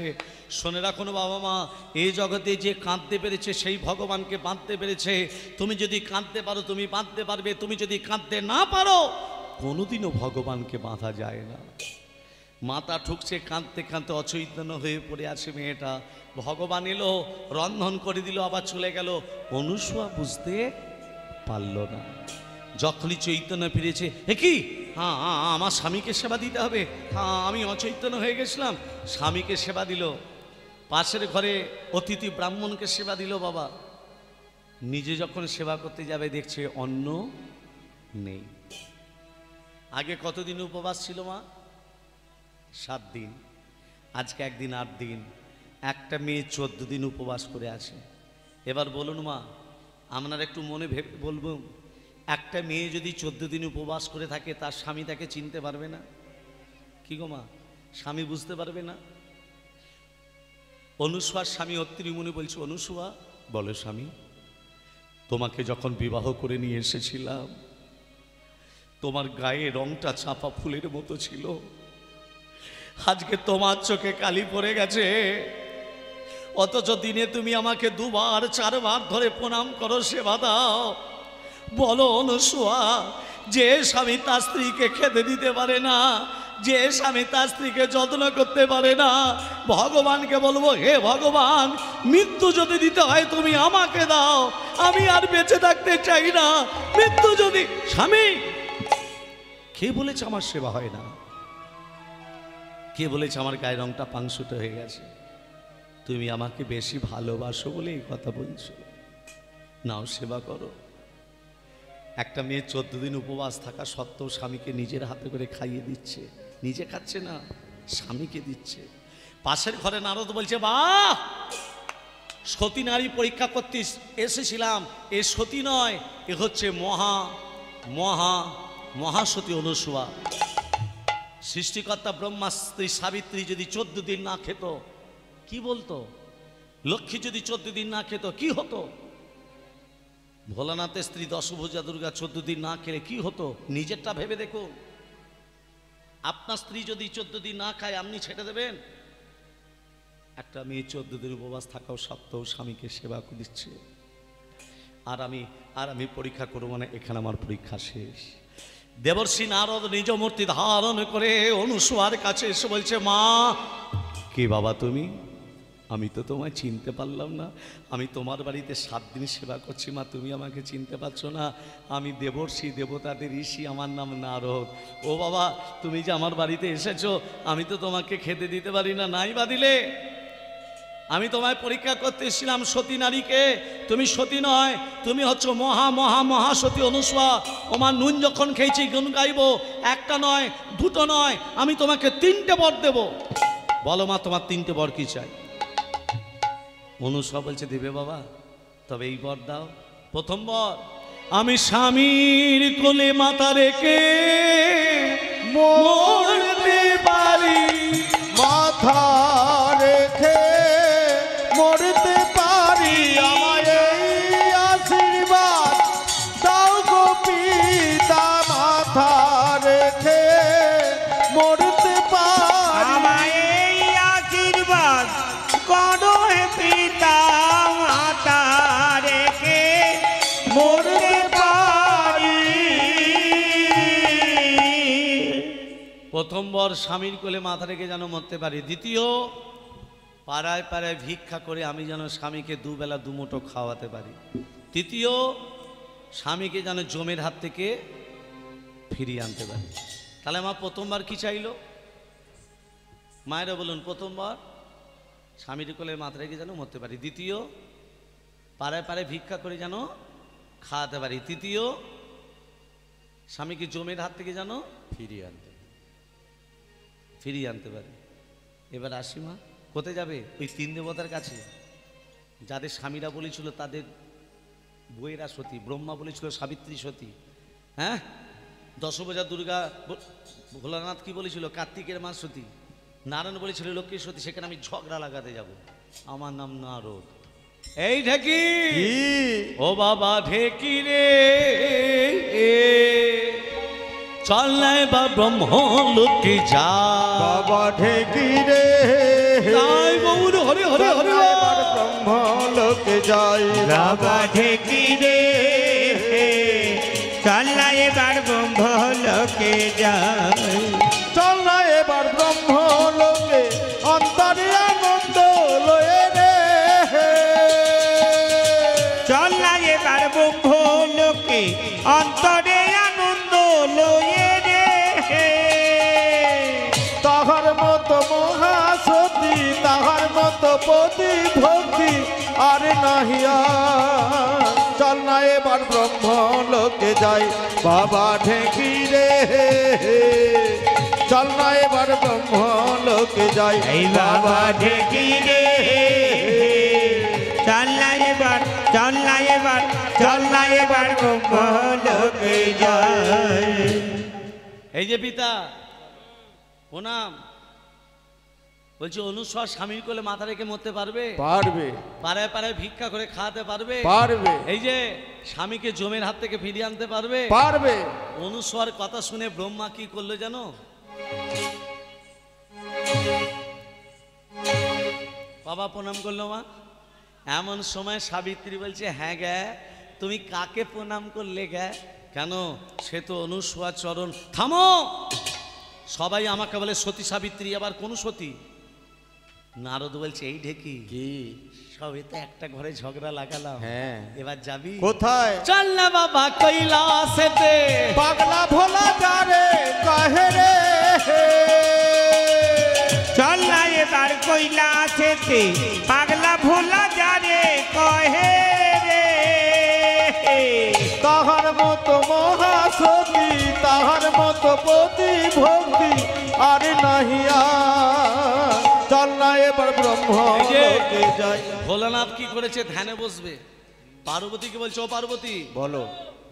শোনে রাখুন বাবা মা, এই জগতে যে কাঁদতে পেরেছে সেই ভগবানকে বাঁধতে পেরেছে। তুমি যদি কাঁদতে পারো তুমি বাঁধতে পারবে, তুমি যদি কাঁদতে না পারো কোনোদিনও ভগবানকে বাঁধা যায় না। মাথা ঠুকছে, কাঁদতে কাঁদতে অচৈতন্য হয়ে পড়ে আছে মেয়েটা। ভগবান এলো, রন্ধন করে দিল, আবার চলে গেল। অনুসূয়া বুঝতে পারল না। যখনই চৈতন্য ফিরেছে, এ কি, আমার স্বামীকে সেবা দিতে হবে, আমি অচৈতন্য হয়ে গেছিলাম। স্বামীকে সেবা দিল, পাশের ঘরে অতিথি ব্রাহ্মণকে সেবা দিল। বাবা নিজে যখন সেবা করতে যাবে দেখছে অন্ন নেই। আগে কতদিন উপবাস ছিল মা? 7 দিন। আজকে একদিন 8 দিন। একটা মেয়ে 14 দিন উপবাস করে আছে। এবার বলুন মা, আপনারা একটু মনে ভেবে বলবো, একটা মেয়ে যদি 14 দিন উপবাস করে থাকে তার স্বামী তাকে চিনতে পারবে না? কি গো মা, স্বামী বুঝতে পারবে না? অনুসূয়ার স্বামী অত্রিমণি বলছে, অনুসূয়া বলো স্বামী, তোমাকে যখন বিবাহ করে নিয়ে এসেছিলাম তোমার গায়ে রংটা চাপা ফুলের মতো ছিল, আজকে তোমার চোখে কালি পড়ে গেছে। অথচ দিনে তুমি আমাকে 2বার 4বার ধরে প্রণাম করো, সেবা দাও। বলো অনুসূয়া, যে স্বামী তার স্ত্রীকে খেতে দিতে পারে না, যে স্বামী তার স্ত্রীকে যত্ন করতে পারে না, ভগবানকে বলবো, হে ভগবান, মৃত্যু যদি দিতে হয় তুমি আমাকে দাও, আমি আর বেঁচে থাকতে চাই না। মৃত্যু যদি, স্বামী কে বলেছে আমার সেবা হয় না? কে বলেছে আমার গায়ের রংটা পাংশুটে হয়ে গেছে? তুমি আমাকে বেশি ভালোবাসো বলে এই কথা বলছো। নাও সেবা করো। একটা মেয়ে 14 দিন উপবাস থাকা সত্ত্বেও স্বামীকে নিজের হাতে করে খাইয়ে দিচ্ছে। নিজে খাচ্ছে না, স্বামীকে দিচ্ছে। পাশের ঘরে নারদ বলছে, বাহ, সতী নারী পরীক্ষা করতে এসেছিলাম। এ সতী নয়, এ হচ্ছে মহা মহা মহাসতী অনুসূয়া। সৃষ্টিকর্তা ব্রহ্মা স্ত্রী সাবিত্রী যদি 14 দিন না খেত কি বলতো? লক্ষ্মী যদি 14 দিন না খেত কি হতো? ভোলানাথের স্ত্রী দশভুজা দুর্গা 14 দিন না খেলে কি হতো? নিজেরটা ভেবে দেখো। আপনার স্ত্রী যদি 14 দিন না খায় আপনি ছেড়ে দেবেন? একটা মেয়ে 14 দিন উপবাস থাকাও সত্ত্বেও স্বামীকে সেবা দিচ্ছে। আর আমি পরীক্ষা করবো না, এখানে আমার পরীক্ষা শেষ। দেবর্ষি নারদ নিজ মূর্তি ধারণ করে অনুসূয়ার কাছে এসে বলছে, মা, কে বাবা তুমি? আমি তো তোমায় চিনতে পারলাম না। আমি তোমার বাড়িতে 7 দিন সেবা করছি মা, তুমি আমাকে চিনতে পারছো না? আমি দেবর্ষি, দেবতাদের ঋষি, আমার নাম নারদ। ও বাবা, তুমি যে আমার বাড়িতে এসেছো, আমি তো তোমাকে খেতে দিতে পারি না, নাই বা দিলে? আমি তোমায় পরীক্ষা করতে এসেছিলাম সতী নারীকে। তুমি সতী নয়, তুমি হচ্ছে মহা মহা মহাসতী অনুসূয়া। ওমা, নুন যখন খেয়েছি গুণ গাইব, একটা নয়, দুটো নয়, আমি তোমাকে 3টে বর দেব। বলো মা, তোমার 3টে বর কি চাই? অনুসূয়া বলছে, দেবে বাবা, তবে এই বর দাও। প্রথম বর, আমি স্বামীর কোলে মাথা রেখে মরতে পারি। মাথা রেখে মরতে পারি, আমায় এই আশীর্বাদ দাও গো পিতা। মাথা রেখে মরতে পারি, আমায় এই আশীর্বাদ করো হে পিতা। মাতা রেখে মরতে পারি। প্রথম বর, স্বামীর কোলে মাথা রেখে যেন মরতে পারি। দ্বিতীয়, পাড়ায় পাড়ায় ভিক্ষা করে আমি যেন স্বামীকে 2 বেলা 2 মুঠো খাওয়াতে পারি। তৃতীয়, স্বামীকে যেন জমের হাত থেকে ফিরিয়ে আনতে পারি। তাহলে মা প্রথমবার কি চাইলো? মায়েরা বলুন, প্রথমবার স্বামীর কোলে মাথা রেখে যেন মরতে পারি। দ্বিতীয়, পাড়ায় পাড়ায় ভিক্ষা করে যেন খাওয়াতে পারি। তৃতীয়, স্বামীকে জমের হাত থেকে যেন ফিরিয়ে আনতে পারি। এবার আসি মা, কোথায় যাবে? ওই 3 দেবতার কাছে, যাদের স্বামীরা বলেছিল তাদের বইয়েরা সতী। ব্রহ্মা বলেছিল সাবিত্রী সতী। হ্যাঁ, দশভুজা দুর্গা, ভোলানাথ কি বলেছিল? কার্তিকের মা সতী। নারায়ণ বলেছিল লক্ষ্মী সতী। সেখানে আমি ঝগড়া লাগাতে যাব। আমার নাম নারদ। এই ঢেকি, ও বাবা ঢেকি রে, চল না এবার ব্রহ্ম লোকে যা। বাবা ঢেকি রে, তাই গৌর হরে হরে হরে, এবার ব্রহ্ম লোকে যাই। বাবা ঢেকি রে, চল না এবার ব্রহ্ম লোকে যাই। চল না এবার ব্রহ্ম লোকে, অন্তরে আনন্দ লয়ে রে। চল না এবার ব্রহ্ম লোকে, অন্তরে আনন্দ লয়ে রে। তাহার মতো মহাসতী, তাহার মতো পতি ভক্তি আর নাহিয়া। চল না এবার ব্রহ্ম লোকে যাই। বাবা ঢেকি রে, চল না এবার ব্রহ্ম লোকে যাই। এই বাবা ঢেকি রে, চল না এবার, চল না এবার, চল না এবার ব্রহ্ম লোকে যাই। এই যে পিতা প্রণাম। বলছি, অনুসূয়া স্বামীর কোলে মাথা রেখে মরতে পারবে? পারবে, পাড়ায় পাড়ায় ভিক্ষা করে খাওয়াতে পারবে? পারবে, এই যে স্বামীকে জমের হাত থেকে ফিরিয়ে আনতে পারবে? পারবে। অনুসূয়ার কথা শুনে ব্রহ্মা কি করলো জানো? বাবা প্রণাম করলো মা। এমন সময় সাবিত্রী বলছে, হ্যাঁ গে, তুমি কাকে প্রণাম করলে গে? কেন? সে তো অনুসূয়া চরণ। থামো, সবাই আমাকে বলে সতী সাবিত্রী, আবার কোন সতী? নারদ বলছে, এই ঢেকি কি সবে তো একটা ঘরে ঝগড়া লাগালাম, হ্যাঁ, এবার যাবি কোথায়? চল না বাবা কৈলাসেতে। পাগলা ভোলা যারে কাহে রে, সেতে পাগলা ভোলা যারে কহে রে তাহার মতো মহাসতী তাহার মতো পতি ভক্তি আর নাহিয়া চল না এবার ব্রহ্ম লোকে যাই। ভোলানাথ কি করেছে? ধ্যানে বসবে। পার্বতীকে বলছে, ও পার্বতী বলো।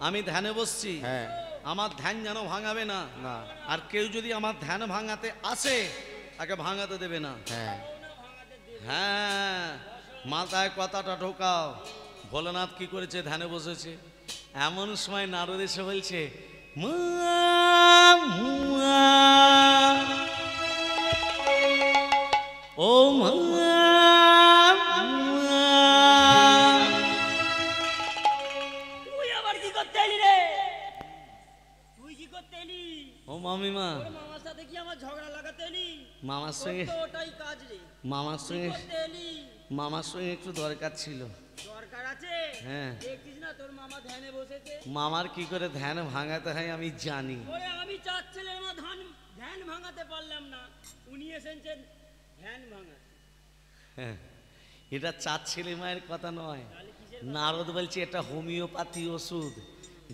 আমি ধ্যানে বসছি, হ্যাঁ আমার ধ্যান যেন ভাঙাবে না, না আর কেউ যদি আমার ধ্যান ভাঙাতে আসে তাকে ভাঙাতে দেবে না। হ্যাঁ হ্যাঁ, মাথায় কথাটা ঢোকাও। ভোলানাথ কি করেছে? ধ্যানে বসেছে। এমন সময় নারদ এসে বলছে, মা, মা, ও মা, তুই আবার কি করতে এলি রে? তুই কি করতে এলি? ও মামিমা, তোর মামার সাথে কি আমার ঝগড়া লাগাতে এলি? মামার তোর সঙ্গে তো ওটাই কাজ রে। মামার কি সঙ্গে করতে এলি? মামার সঙ্গে একটু দরকার ছিল। দরকার আছে? হ্যাঁ। দেখছিস না তোর মামা ধ্যানে বসেছে? মামার কি করে ধ্যান ভাঙাতে হয় আমি জানি। ওরে আমি চাচ্ছিলাম না ধ্যান ভাঙাতে পারলাম না, উনি এসেছেন ধ্যান ভাঙাতে। হ্যাঁ, এটা চার ছেলে মায়ের কথা নয়। নারদ বলছে এটা হোমিওপ্যাথি ওষুধ,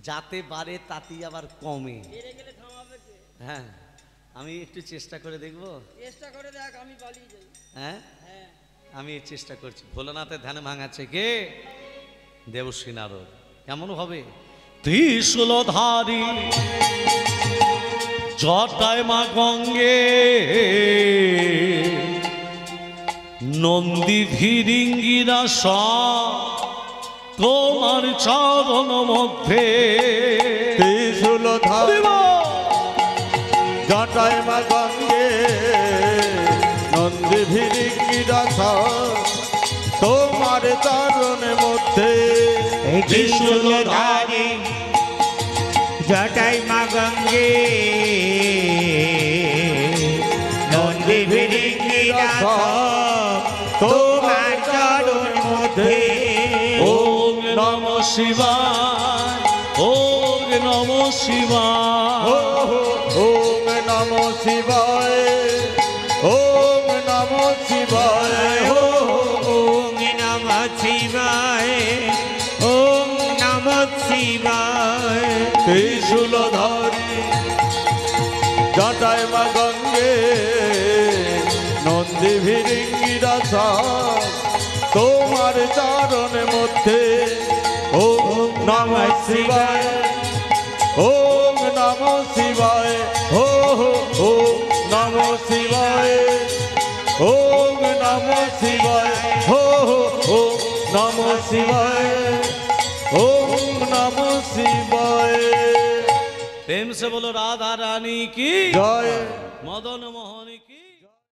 যাতে বাড়ে তাতেই আবার কমে। হেরে গেলে থামাবে কে? হ্যাঁ, আমি একটু চেষ্টা করে দেখবো। চেষ্টা করে দেখ, আমি পালিয়ে যাই। হ্যাঁ, হ্যাঁ। আমি চেষ্টা করছি। ভোলানাথের ধ্যান ভাঙাচ্ছে কে? দেবশ্রী নারদ। কেমন হবে? ত্রিশূলধারী জটায় মা গঙ্গে, নন্দী ভিরিঙ্গিরা তোমার চরণ মধ্যে ত্রিশূল ধরিব জটায় মা গঙ্গে, নন্দী ভিরিঙ্গিরা তোমার চরণের মধ্যে। ত্রিশূলধারী জটাই মা গঙ্গে, নন্দী ভিরিঙ্গিরা তোমার চরণ মধ্যে। ওম নমঃ শিবায়, ওম নমঃ শিবায়। ওম নমঃ শিবায়, ওম নমঃ শিবায়, ওম নমঃ শিবায়, ওম নমঃ শিবায়। ত্রিশূলধারী জটায় মা গঙ্গে, নন্দী ভিরিঙ্গিরা তোমার চরণের মধ্যে। ওম নমঃ শিবায়, ওম নমঃ শিবায়, ওম নমঃ শিবায়, ওম নমঃ শিবায়, ওম নমঃ শিবায়, ওম নমঃ শিবায়। प्रेम से बोलो राधा रानी की, জয় मदन मोहन की।